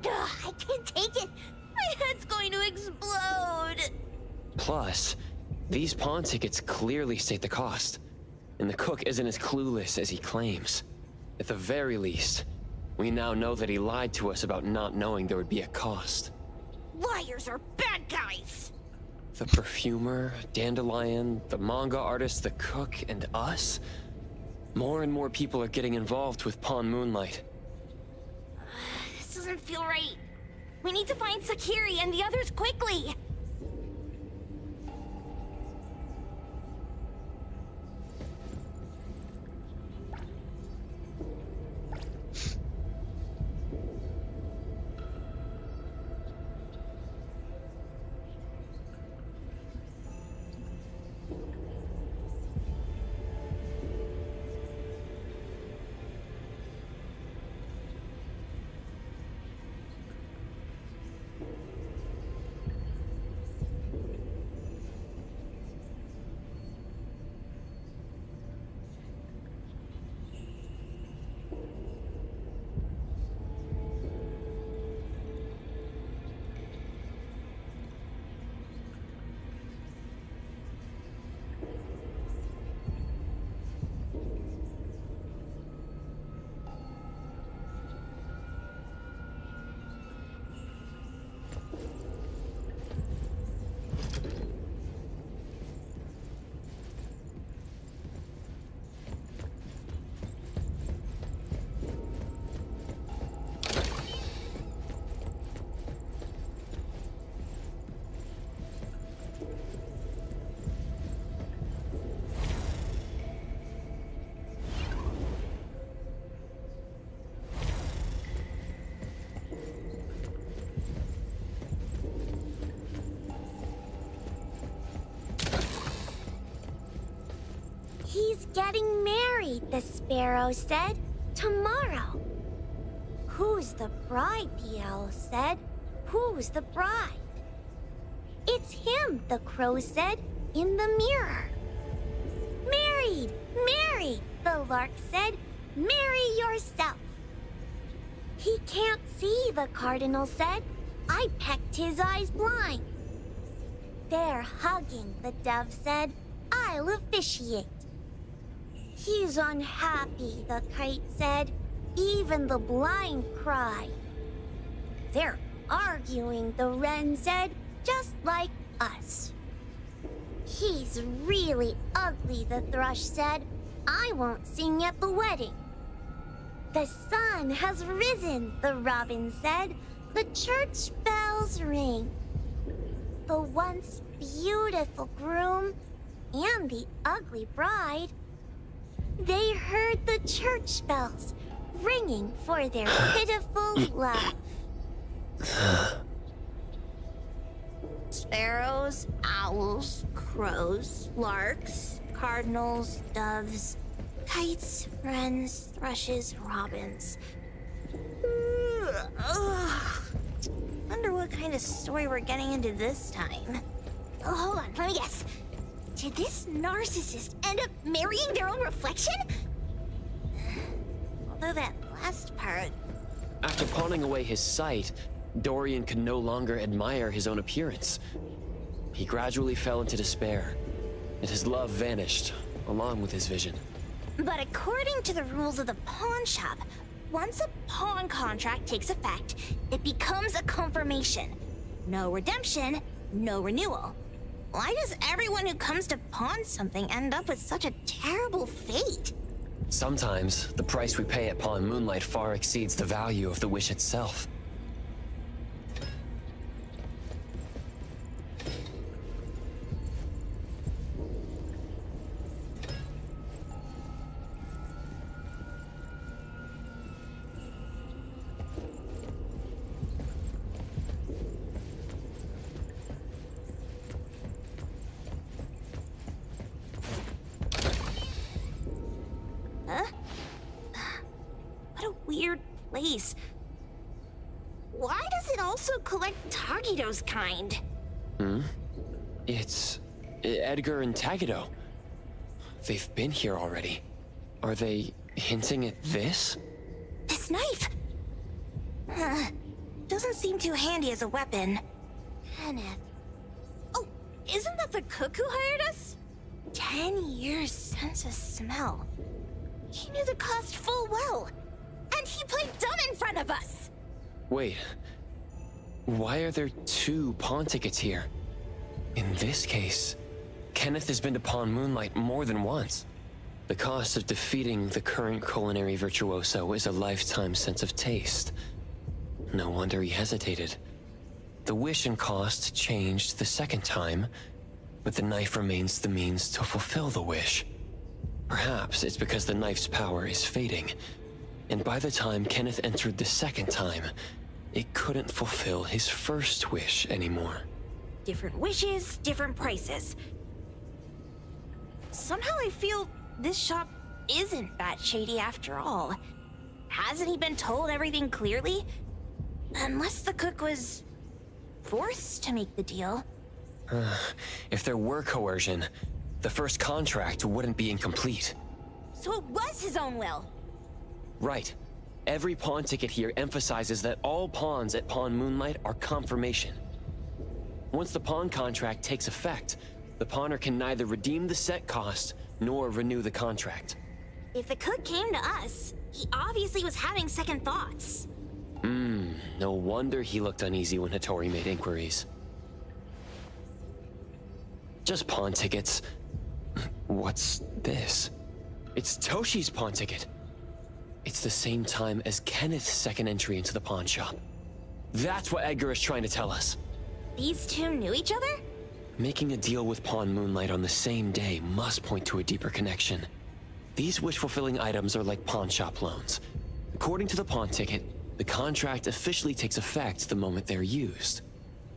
I can't take it. My head's going to explode. Plus, these pawn tickets clearly state the cost, and the cook isn't as clueless as he claims. At the very least, we now know that he lied to us about not knowing there would be a cost. Liars are bad guys. The perfumer, Dandelion, the manga artist, the cook, and us? More and more people are getting involved with Pawn Moonlight. This doesn't feel right. We need to find Sakiri and the others quickly. He's getting married, the sparrow said. Tomorrow. Who's the bride, the owl said. Who's the bride? It's him, the crow said, in the mirror. Married, married, the lark said. Marry yourself. He can't see, the cardinal said. I pecked his eyes blind. They're hugging, the dove said. I'll officiate. He's unhappy, the kite said. Even the blind cry. They're arguing, the wren said, just like us. He's really ugly, the thrush said. I won't sing at the wedding. The sun has risen, the robin said. The church bells ring. The once beautiful groom and the ugly bride, They heard the church bells ringing for their pitiful love. Sparrows, owls, crows, larks, cardinals, doves, kites, wrens, thrushes, robins. Ugh. Wonder what kind of story we're getting into this time. Oh, hold on, let me guess. Did this narcissist end up marrying their own reflection? Although that last part... After pawning away his sight, Dorian could no longer admire his own appearance. He gradually fell into despair, and his love vanished, along with his vision. But according to the rules of the pawn shop, once a pawn contract takes effect, it becomes a confirmation. No redemption, no renewal. Why does everyone who comes to pawn something end up with such a terrible fate? Sometimes, the price we pay at Pawn Moonlight far exceeds the value of the wish itself. Huh? What a weird place. Why does it also collect Taygedo's kind? It's Edgar and Taygedo. They've been here already. Are they hinting at this? This knife! Doesn't seem too handy as a weapon. Kenneth. Oh, isn't that the cook who hired us? 10 years sense of smell. He knew the cost full well. And he played dumb in front of us! Wait. Why are there 2 pawn tickets here? In this case, Kenneth has been to Pawn Moonlight more than once. The cost of defeating the current culinary virtuoso is a lifetime sense of taste. No wonder he hesitated. The wish and cost changed the second time, but the knife remains the means to fulfill the wish. Perhaps it's because the knife's power is fading, and by the time Kenneth entered the second time, it couldn't fulfill his first wish anymore. Different wishes, different prices. Somehow I feel this shop isn't that shady after all. Hasn't he been told everything clearly? Unless the cook was forced to make the deal. If there were coercion, the first contract wouldn't be incomplete. So it was his own will. Right. Every pawn ticket here emphasizes that all pawns at Pawn Moonlight are confirmation. Once the pawn contract takes effect, the pawner can neither redeem the set cost nor renew the contract. If the cook came to us, he obviously was having second thoughts. No wonder he looked uneasy when Hattori made inquiries. Just pawn tickets. What's this? It's Toshi's pawn ticket. It's the same time as Kenneth's second entry into the pawn shop. That's what Edgar is trying to tell us. These 2 knew each other? Making a deal with Pawn Moonlight on the same day must point to a deeper connection. These wish-fulfilling items are like pawn shop loans. According to the pawn ticket, the contract officially takes effect the moment they're used.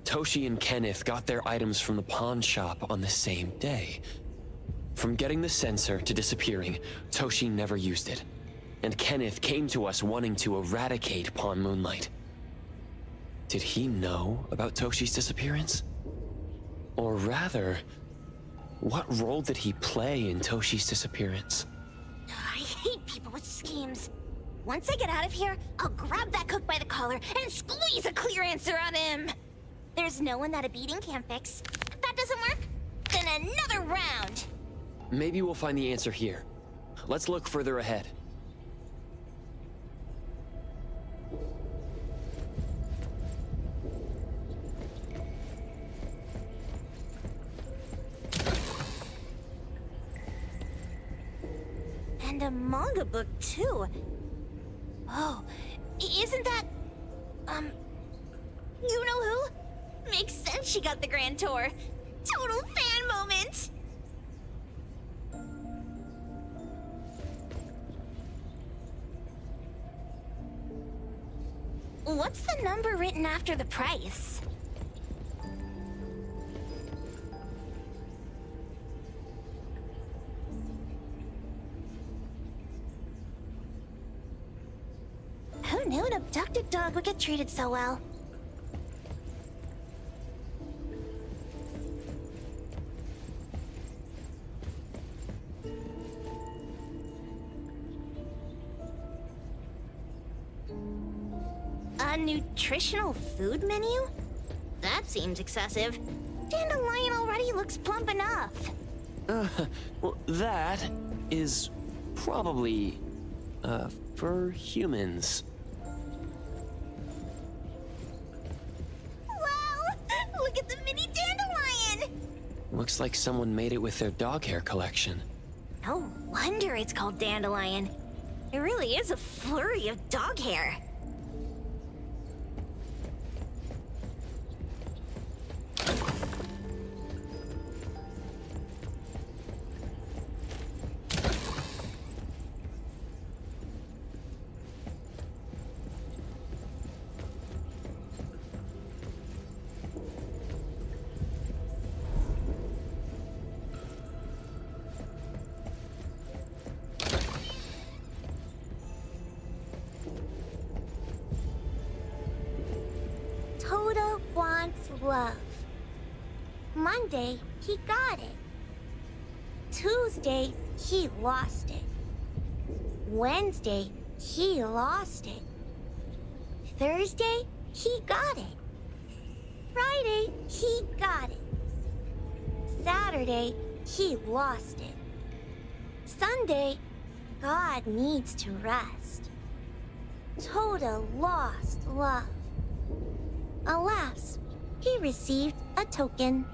Toshi and Kenneth got their items from the pawn shop on the same day. From getting the sensor to disappearing, Toshi never used it. And Kenneth came to us wanting to eradicate Pawn Moonlight. Did he know about Toshi's disappearance? Or rather, what role did he play in Toshi's disappearance? I hate people with schemes. Once I get out of here, I'll grab that cook by the collar and squeeze a clear answer on him. There's no one that a beating can't fix. If that doesn't work, then another round. Maybe we'll find the answer here. Let's look further ahead. And a manga book, too. Oh, isn't that... you know who? Makes sense she got the grand tour. Total fan moment! What's the number written after the price? Who knew an abducted dog would get treated so well? A nutritional food menu? That seems excessive. Dandelion already looks plump enough. Well, that is probably, for humans. Wow! Look at the mini dandelion! Looks like someone made it with their dog hair collection. No wonder it's called Dandelion. It really is a flurry of dog hair. Toto wants love. Monday, he got it. Tuesday, he lost it. Wednesday, he lost it. Thursday, he got it. Friday, he got it. Saturday, he lost it. Sunday, God needs to rest. Toto lost love. Alas, he received a token.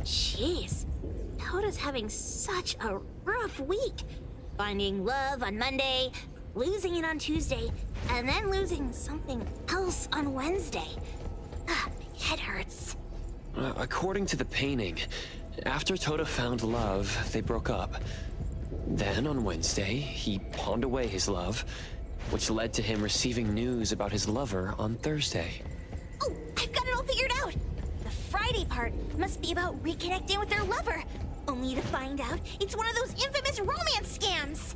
Jeez, Toto's having such a rough week. Finding love on Monday, losing it on Tuesday, and then losing something else on Wednesday. My head hurts. According to the painting, after Toto found love, they broke up. Then, on Wednesday, he pawned away his love, which led to him receiving news about his lover on Thursday. Oh, I've got it all figured out! The Friday part must be about reconnecting with their lover, only to find out it's one of those infamous romance scams!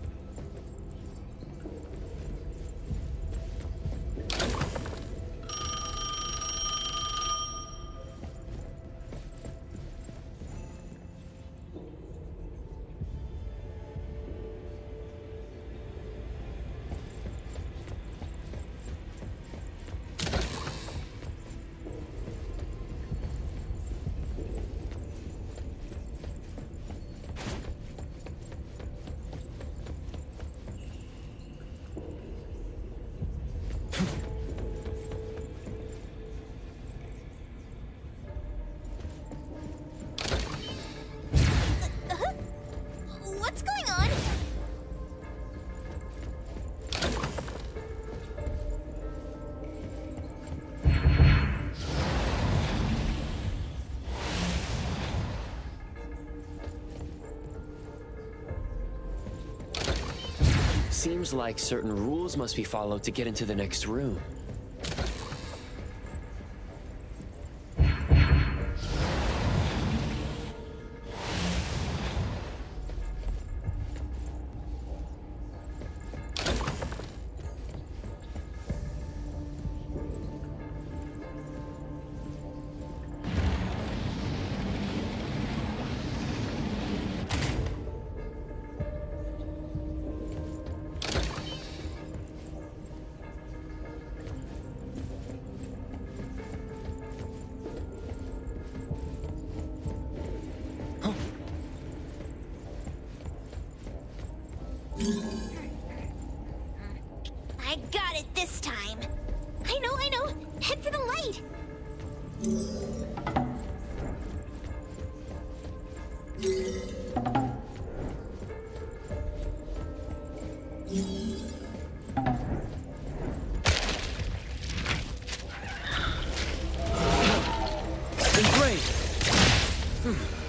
What's going on? Seems like certain rules must be followed to get into the next room. I got it this time. I know. Head for the light. Great.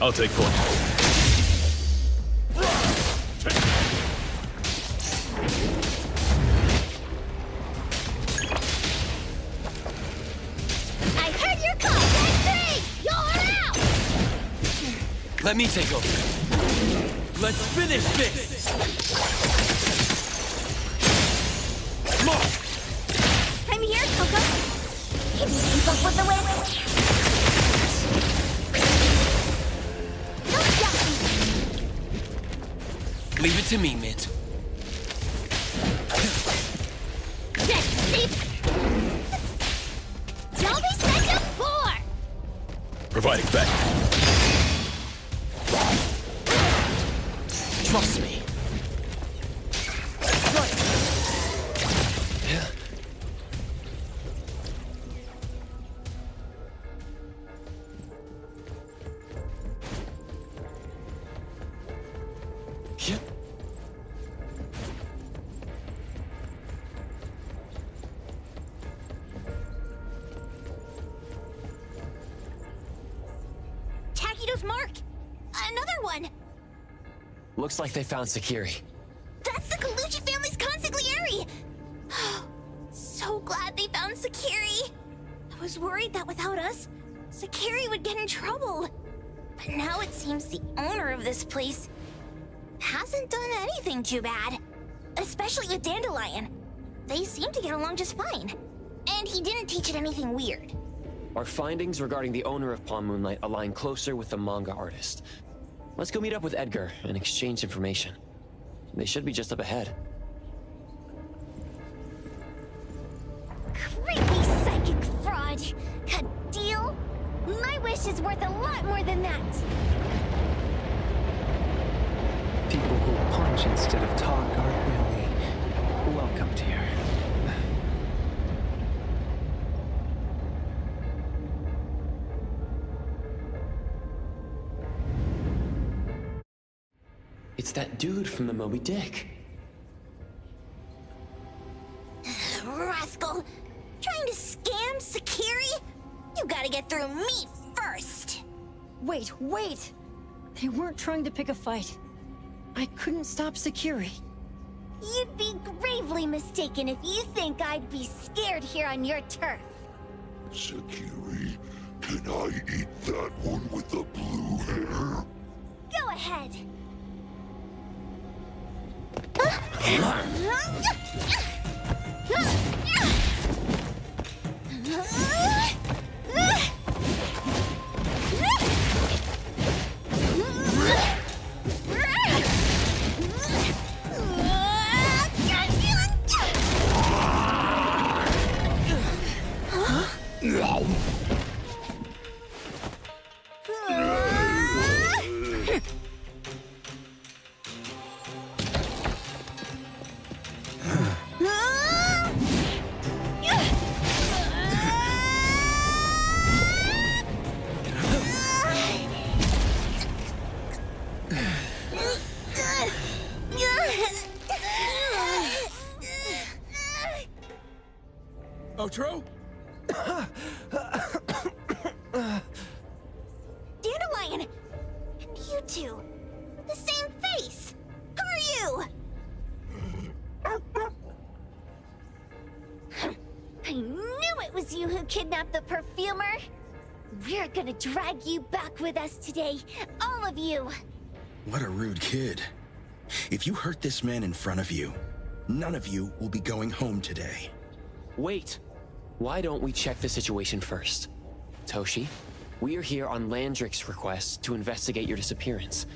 I'll take point. Let me take over. Let's finish this! Mark! I'm here, Coco. Can you keep up with the wind? Don't doubt me. Leave it to me, Mint. Dead, safe. Don't be such a bore. Providing back. Trust me. Taygedo's mark. Another one. Looks like they found Sakiri. That's the Colucci family's consigliere! So glad they found Sakiri! I was worried that without us, Sakiri would get in trouble. But now it seems the owner of this place hasn't done anything too bad. Especially with Dandelion. They seem to get along just fine. And he didn't teach it anything weird. Our findings regarding the owner of Pawn Moonlight align closer with the manga artist. Let's go meet up with Edgar and exchange information. They should be just up ahead. Creepy psychic fraud! A deal? My wish is worth a lot more than that! People who punch instead of talk aren't really welcomed here. It's that dude from the Moby Dick. Rascal! Trying to scam Sakiri? You gotta get through me first! Wait! They weren't trying to pick a fight. I couldn't stop Sakiri. You'd be gravely mistaken if you think I'd be scared here on your turf. Sakiri, can I eat that one with the blue hair? Go ahead. Outro? Dandelion! And you two! The same face! Who are you? I knew it was you who kidnapped the perfumer! We're gonna drag you back with us today, all of you! What a rude kid. If you hurt this man in front of you, none of you will be going home today. Wait! Why don't we check the situation first? Toshi, we are here on Landrick's request to investigate your disappearance.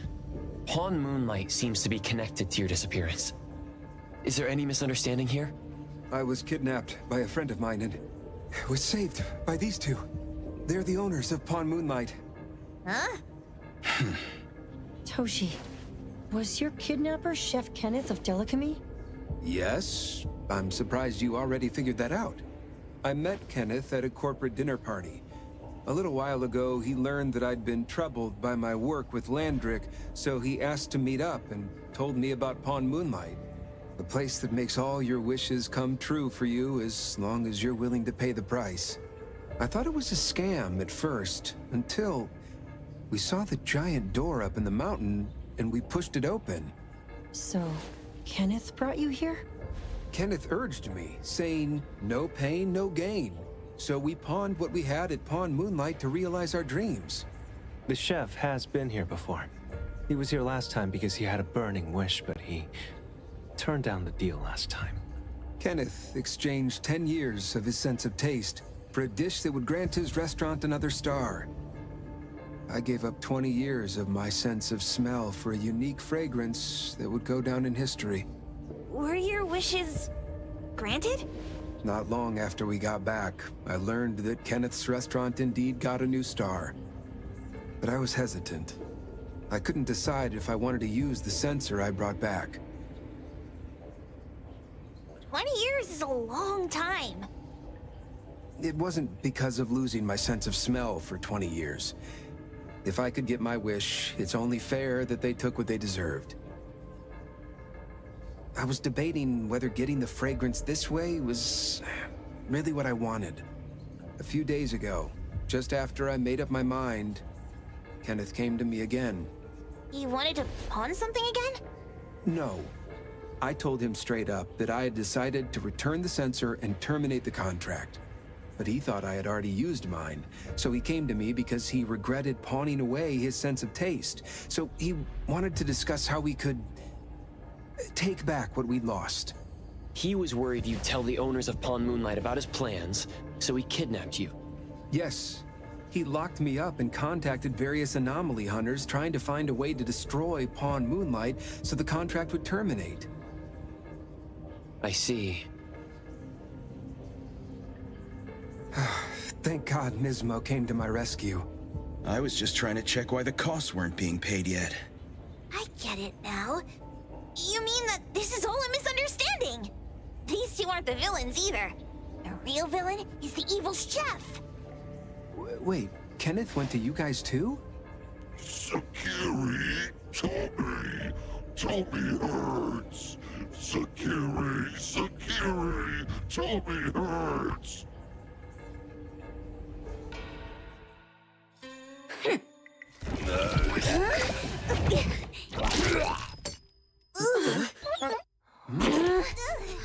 Pawn Moonlight seems to be connected to your disappearance. Is there any misunderstanding here? I was kidnapped by a friend of mine and was saved by these two. They're the owners of Pawn Moonlight. Huh? Toshi, was your kidnapper Chef Kenneth of Delicamy? Yes, I'm surprised you already figured that out. I met Kenneth at a corporate dinner party. A little while ago, he learned that I'd been troubled by my work with Landrick, so he asked to meet up and told me about Pawn Moonlight. A place that makes all your wishes come true for you as long as you're willing to pay the price. I thought it was a scam at first, until we saw the giant door up in the mountain and we pushed it open. So, Kenneth brought you here? Kenneth urged me, saying, no pain, no gain. So we pawned what we had at Pawn Moonlight to realize our dreams. The chef has been here before. He was here last time because he had a burning wish, but he turned down the deal last time. Kenneth exchanged 10 years of his sense of taste for a dish that would grant his restaurant another star. I gave up 20 years of my sense of smell for a unique fragrance that would go down in history. Were your wishes granted? Not long after we got back, I learned that Kenneth's restaurant indeed got a new star. But I was hesitant. I couldn't decide if I wanted to use the sensor I brought back. 20 years is a long time. It wasn't because of losing my sense of smell for 20 years. If I could get my wish, it's only fair that they took what they deserved. I was debating whether getting the fragrance this way was really what I wanted. A few days ago, just after I made up my mind, Kenneth came to me again. He wanted to pawn something again? No. I told him straight up that I had decided to return the sensor and terminate the contract. But he thought I had already used mine, so he came to me because he regretted pawning away his sense of taste. So he wanted to discuss how we could take back what we'd lost. He was worried you'd tell the owners of Pawn Moonlight about his plans, so he kidnapped you. Yes. He locked me up and contacted various anomaly hunters trying to find a way to destroy Pawn Moonlight so the contract would terminate. I see. Thank God Nismo came to my rescue. I was just trying to check why the costs weren't being paid yet. I get it now. You mean that this is all a misunderstanding? These two aren't the villains either. The real villain is the evil chef. Wait, Kenneth went to you guys too? Sakiri, Tommy hurts. Sakiri, Tommy hurts.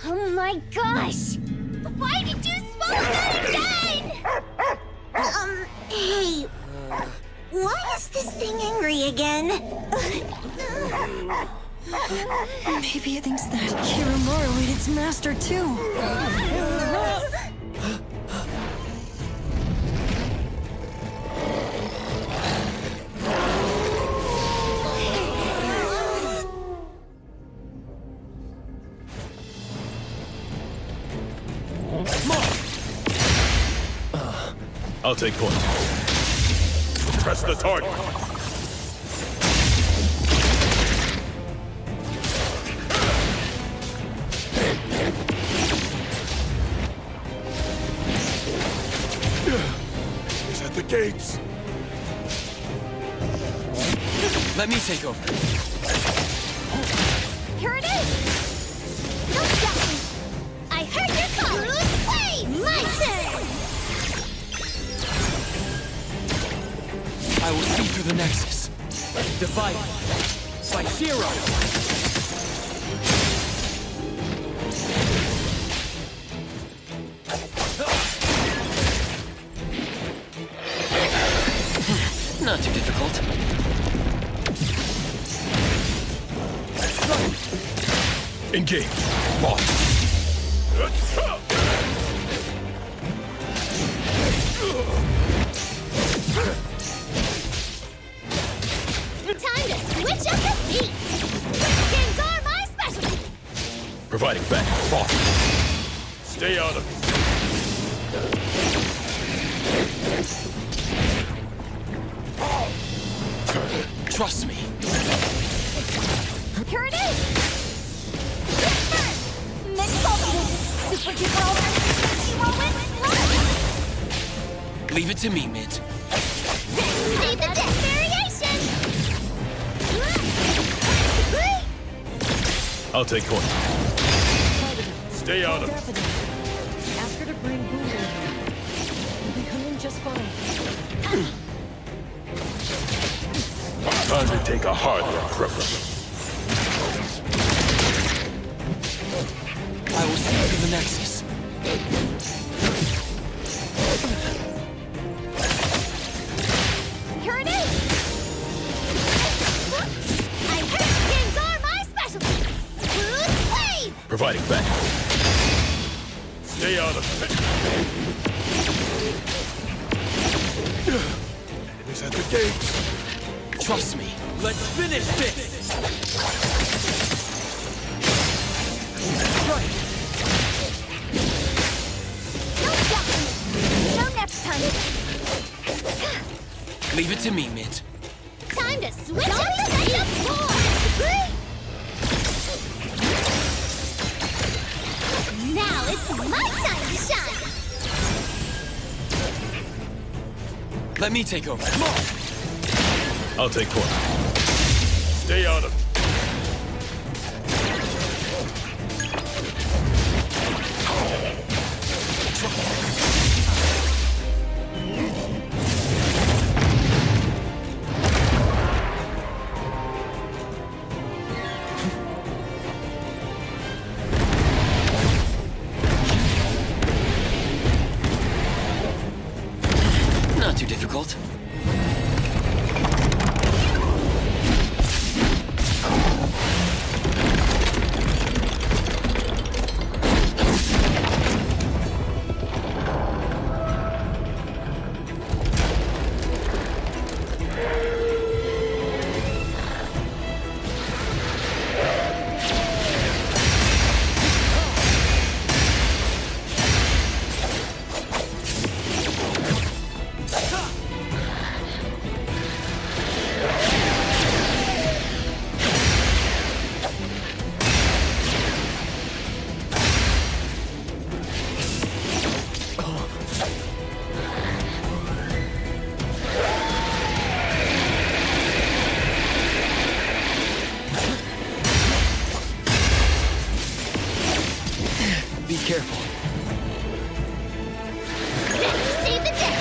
Oh my gosh! Why did you swallow that again? Hey, why is this thing angry again? Maybe it thinks that Kiramura ate its master too. I'll take point. Press the target. He's at the gates. Let me take over. Here it is! Don't stop me! I heard your call! Hey, my turn! I will see through the Nexus. Divide by zero. Not too difficult. Engage. Boss. Time to switch up the beat! Skins are my specialty! Providing back. Boss. Stay out of it. Trust me. Here it is! Next ultimate! Super duper ultimate! Leave it to me, Mint. See the death variation! I'll take point. Stay out of it. Ask her to bring Boom in here. You can come in just fine. Time to take a harder approach. I will see through the Nexus. Here it is! Providing back. Stay out of it. Enemies at the gates. Trust me. Let's finish this! Right. No next time. Leave it to me, Mint. Time to switch up the floor. Now it's my time to shine. Let me take over. Come on. I'll take point. Stay out of it. Not too difficult. Be careful. Save the day.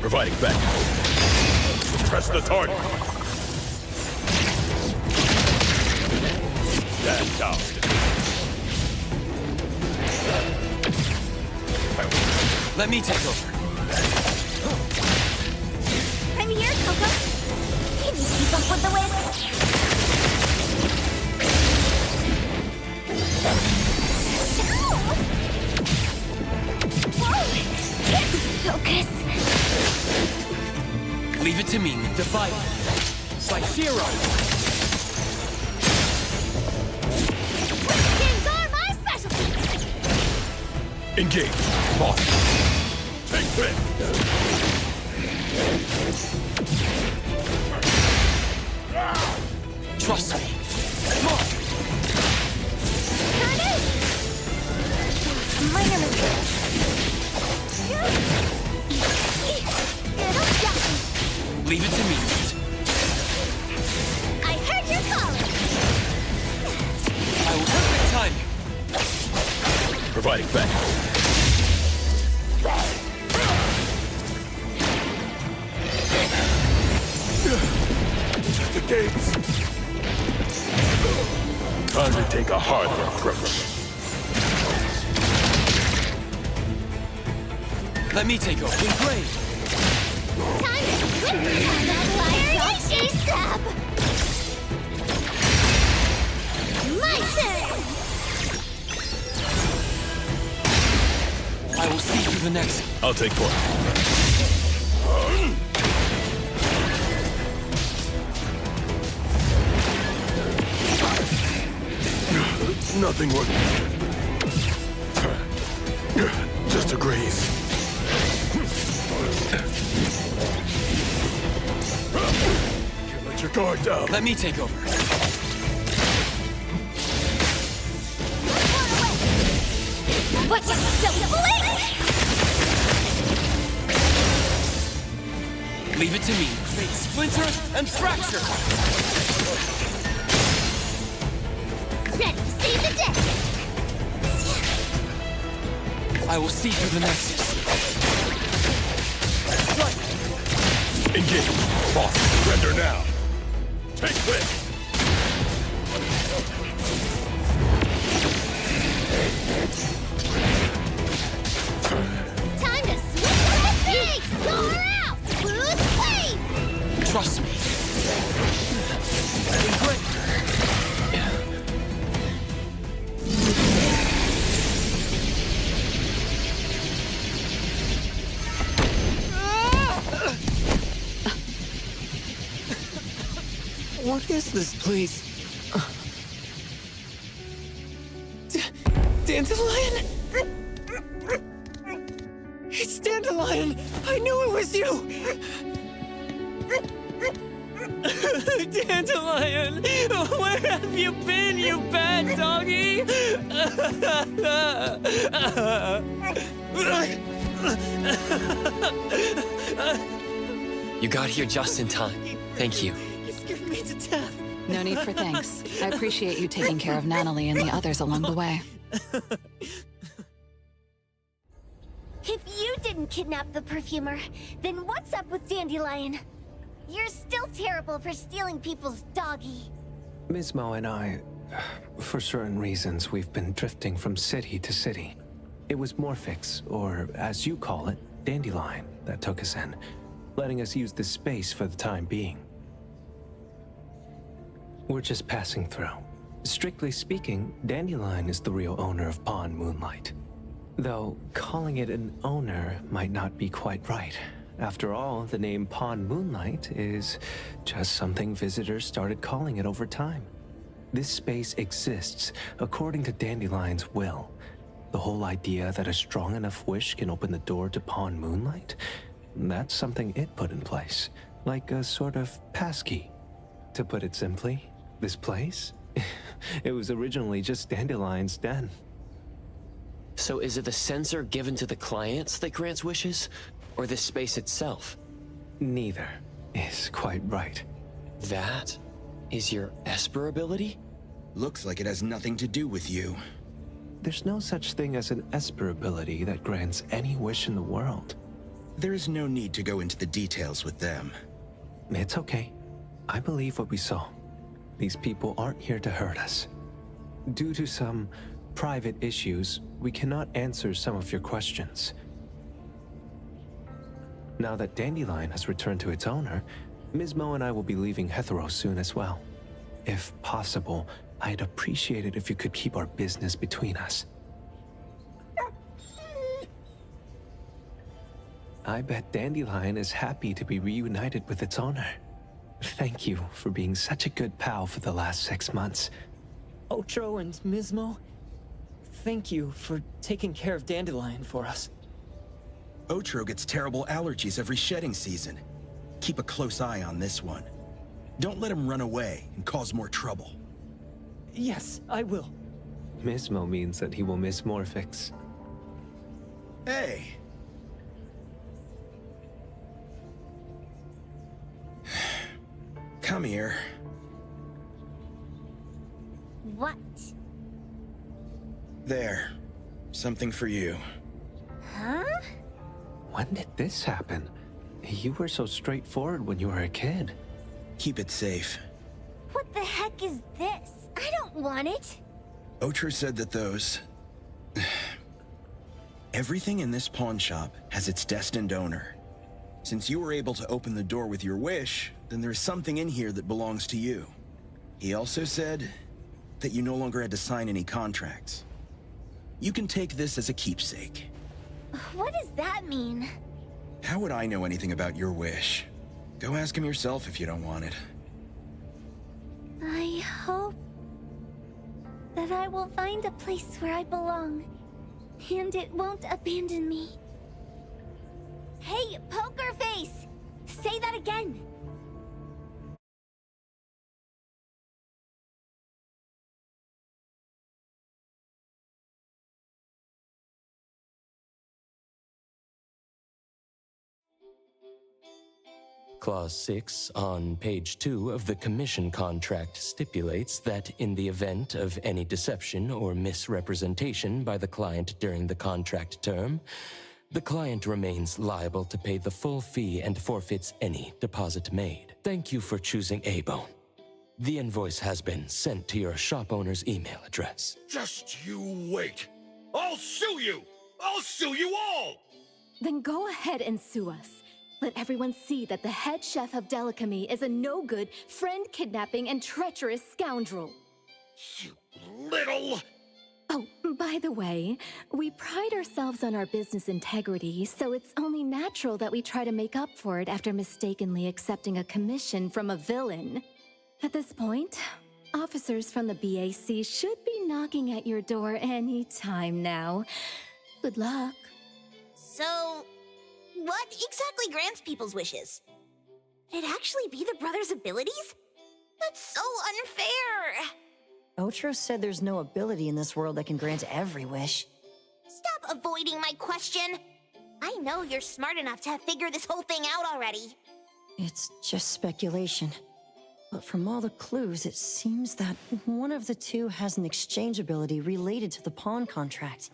Providing back. Press the target. Stand down. Let me take over. I'm here, Coco. Can you keep up with the wind? Whoa! Focus. Leave it to me. To fight. Saishiro. Games are my specialty. Engage. Boss. Take fit. Trust me. Come on. Minor mistake. Leave it to me. I heard your calling. I will perfect timing. Providing back. At the gates. Time to take a harder approach. Let me take over. Great. Time to switch the stab. My turn. I will see through the next. I'll take point. Nothing worth it. Just a graze. Can't let your guard down. Let me take over. What you so blink? Leave it to me. Fate splinter and fracture. Ready to save the day. I will see through the nexus. Engage. Boss, surrender now. Take this. Time to switch the things! Roll her out! Lose weight! Trust me. Great. What is this place? Dandelion? It's Dandelion! I knew it was you! Dandelion! Where have you been, you bad doggy? You got here just in time. Thank you. You scared me to death. No need for thanks. I appreciate you taking care of Nanally and the others along the way. If you didn't kidnap the perfumer, then what's up with Dandelion? You're still terrible for stealing people's doggy. Ms. Mo and I, for certain reasons, we've been drifting from city to city. It was Morphix, or as you call it, Dandelion, that took us in, letting us use this space for the time being. We're just passing through. Strictly speaking, Dandelion is the real owner of Pawn Moonlight. Though, calling it an owner might not be quite right. After all, the name Pawn Moonlight is just something visitors started calling it over time. This space exists according to Dandelion's will. The whole idea that a strong enough wish can open the door to Pawn Moonlight? That's something it put in place, like a sort of passkey. To put it simply, this place? It was originally just Dandelion's den. So is it the sensor given to the clients that grants wishes, or the space itself? Neither is quite right. That is your Esper ability? Looks like it has nothing to do with you. There's no such thing as an Esper ability that grants any wish in the world. There is no need to go into the details with them. It's okay. I believe what we saw. These people aren't here to hurt us. Due to some private issues, we cannot answer some of your questions. Now that Dandelion has returned to its owner, Ms. Mo and I will be leaving Hetero soon as well. If possible, I'd appreciate it if you could keep our business between us. I bet Dandelion is happy to be reunited with its owner. Thank you for being such a good pal for the last 6 months. Otro and Mismo, thank you for taking care of Dandelion for us. Otro gets terrible allergies every shedding season. Keep a close eye on this one. Don't let him run away and cause more trouble. Yes, I will. Mismo means that he will miss Morphix. Hey! Come here. What? There. Something for you. Huh? When did this happen? You were so straightforward when you were a kid. Keep it safe. What the heck is this? I don't want it. Otro said that those... Everything in this pawn shop has its destined owner. Since you were able to open the door with your wish, then there's something in here that belongs to you. He also said that you no longer had to sign any contracts. You can take this as a keepsake. What does that mean? How would I know anything about your wish? Go ask him yourself if you don't want it. I hope that I will find a place where I belong, and it won't abandon me. Hey, Poker Face! Say that again! Clause 6 on page 2 of the commission contract stipulates that in the event of any deception or misrepresentation by the client during the contract term, The client remains liable to pay the full fee and forfeits any deposit made. Thank you for choosing A-Bone. The invoice has been sent to your shop owner's email address. Just you wait. I'll sue you! I'll sue you all! Then go ahead and sue us. Let everyone see that the head chef of Delicamy is a no-good, friend-kidnapping, and treacherous scoundrel. You little... Oh, by the way, we pride ourselves on our business integrity, so it's only natural that we try to make up for it after mistakenly accepting a commission from a villain. At this point, officers from the BAC should be knocking at your door any time now. Good luck. So, what exactly grants people's wishes? Could it actually be the brothers' abilities? That's so unfair! Otro said there's no ability in this world that can grant every wish. Stop avoiding my question! I know you're smart enough to have figured this whole thing out already. It's just speculation. But from all the clues, it seems that one of the two has an exchange ability related to the pawn contract.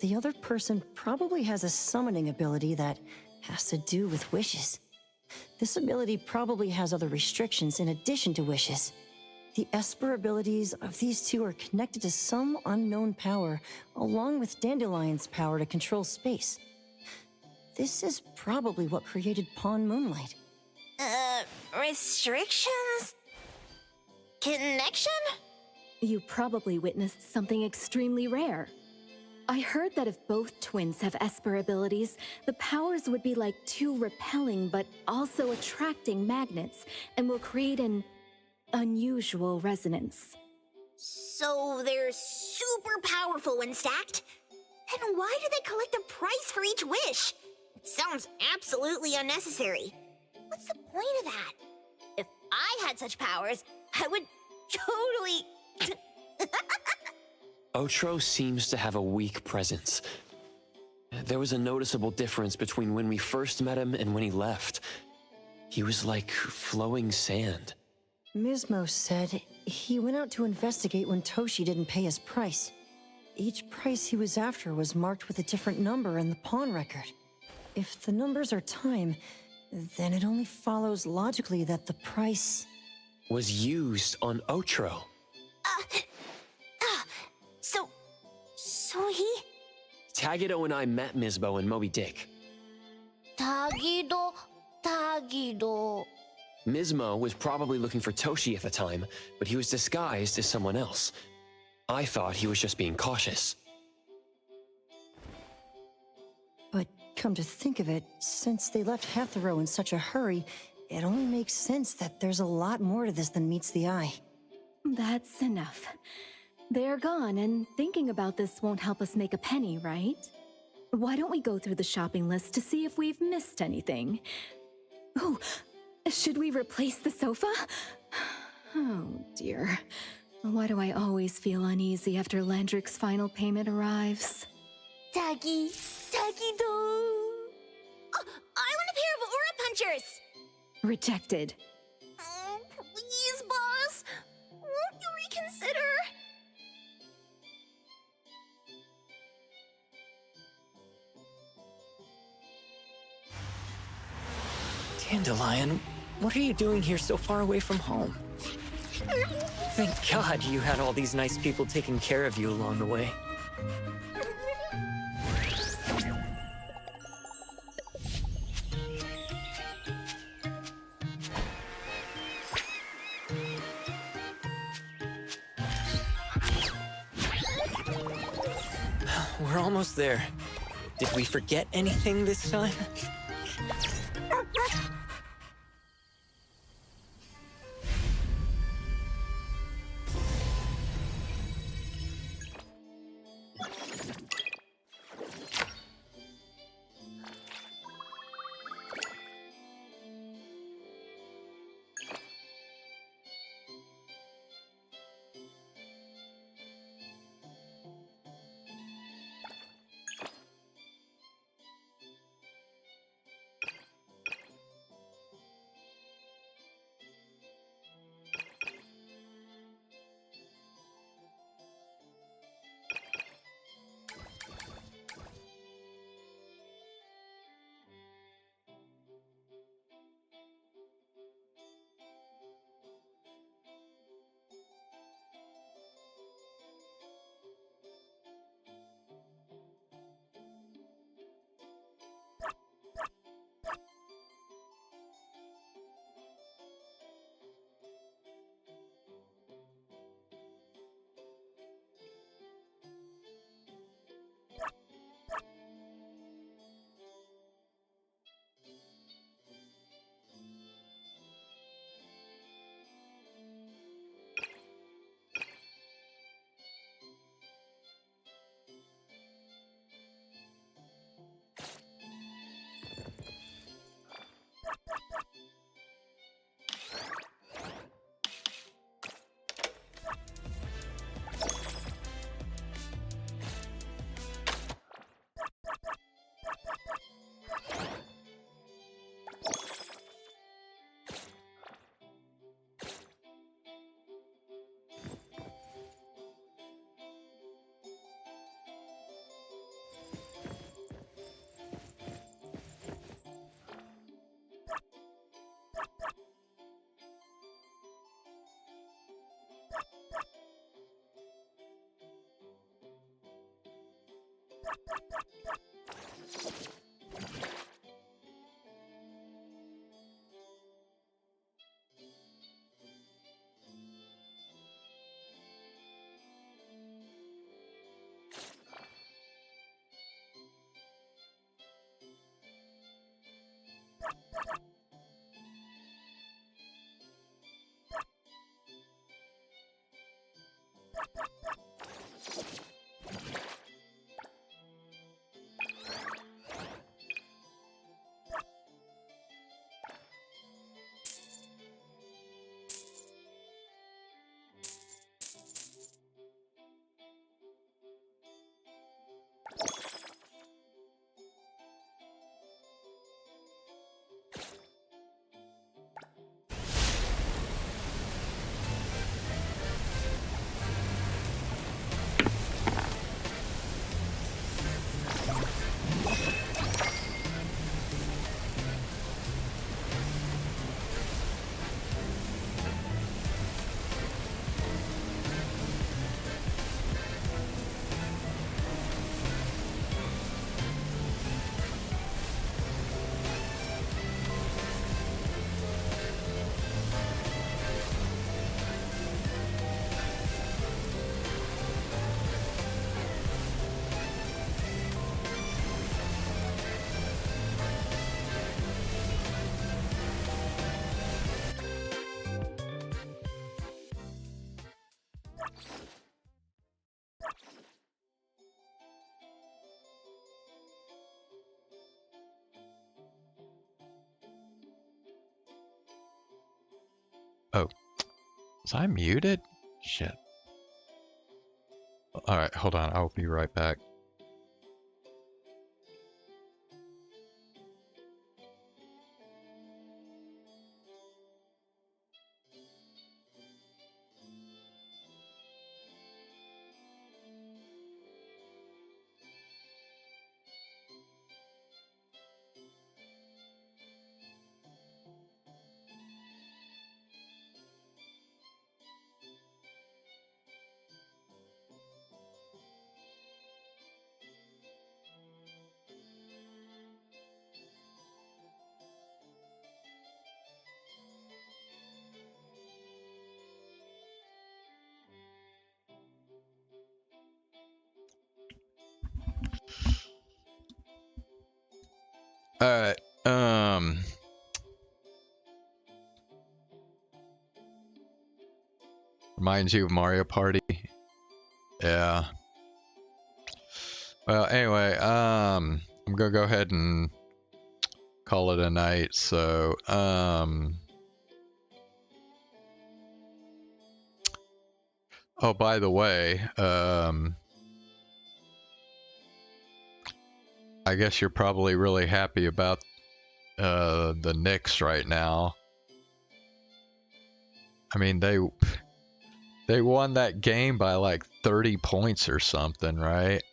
The other person probably has a summoning ability that has to do with wishes. This ability probably has other restrictions in addition to wishes. The Esper abilities of these two are connected to some unknown power, along with Dandelion's power to control space. This is probably what created Pawn Moonlight. Restrictions? Connection? You probably witnessed something extremely rare. I heard that if both twins have Esper abilities, the powers would be like two repelling but also attracting magnets, and will create an unusual resonance. So they're super powerful when stacked? Then why do they collect a price for each wish? It sounds absolutely unnecessary. What's the point of that? If I had such powers, I would totally... Otro seems to have a weak presence. There was a noticeable difference between when we first met him and when he left. He was like flowing sand. Mismo said he went out to investigate when Toshi didn't pay his price. Each price he was after was marked with a different number in the pawn record. If the numbers are time, then it only follows logically that the price... was used on Otro. So he... Taygedo and I met Misbo and Moby Dick. Taygedo. Mismo was probably looking for Toshi at the time, but he was disguised as someone else. I thought he was just being cautious. But come to think of it, since they left Hethero in such a hurry, it only makes sense that there's a lot more to this than meets the eye. That's enough. They're gone, and thinking about this won't help us make a penny, right? Why don't we go through the shopping list to see if we've missed anything? Oh, should we replace the sofa? Oh, dear. Why do I always feel uneasy after Landrick's final payment arrives? Taygedo. Oh, I want a pair of aura punchers! Rejected. Oh, please, boss. Won't you reconsider? Dandelion, what are you doing here so far away from home? Thank God you had all these nice people taking care of you along the way. We're almost there. Did we forget anything this time? Oh, was I muted? Shit. Alright, hold on. I'll be right back. Alright, reminds you of Mario Party? Yeah. Well, anyway, I'm gonna go ahead and call it a night, so, oh, by the way, I guess you're probably really happy about, the Knicks right now. I mean, they won that game by like 30 points or something, right?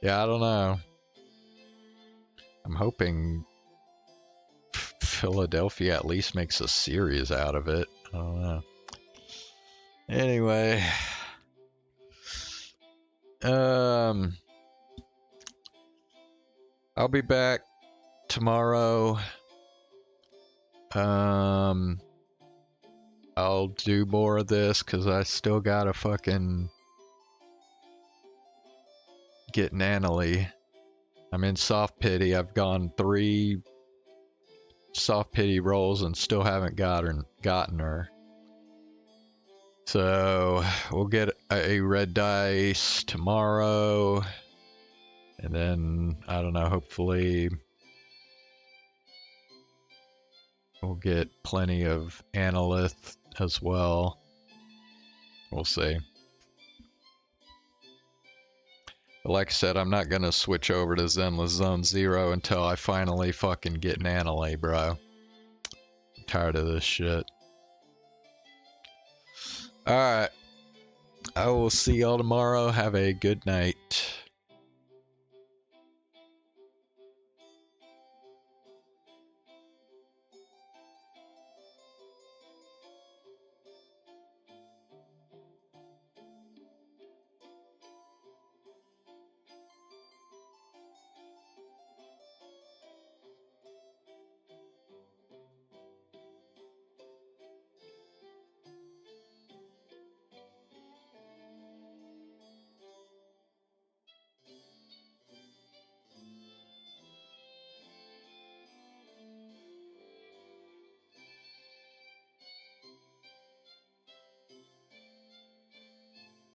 Yeah, I don't know. I'm hoping Philadelphia at least makes a series out of it. I don't know. Anyway, I'll be back tomorrow. I'll do more of this because I still gotta fucking get Nanally. I'm in soft pity. I've gone 3 soft pity rolls and still haven't gotten her. So we'll get a red dice tomorrow, and then I don't know. Hopefully, we'll get plenty of Analyth as well. We'll see. But like I said, I'm not gonna switch over to Zenless Zone Zero until I finally fucking get Nanally, bro. I'm tired of this shit. Alright. I will see y'all tomorrow. Have a good night.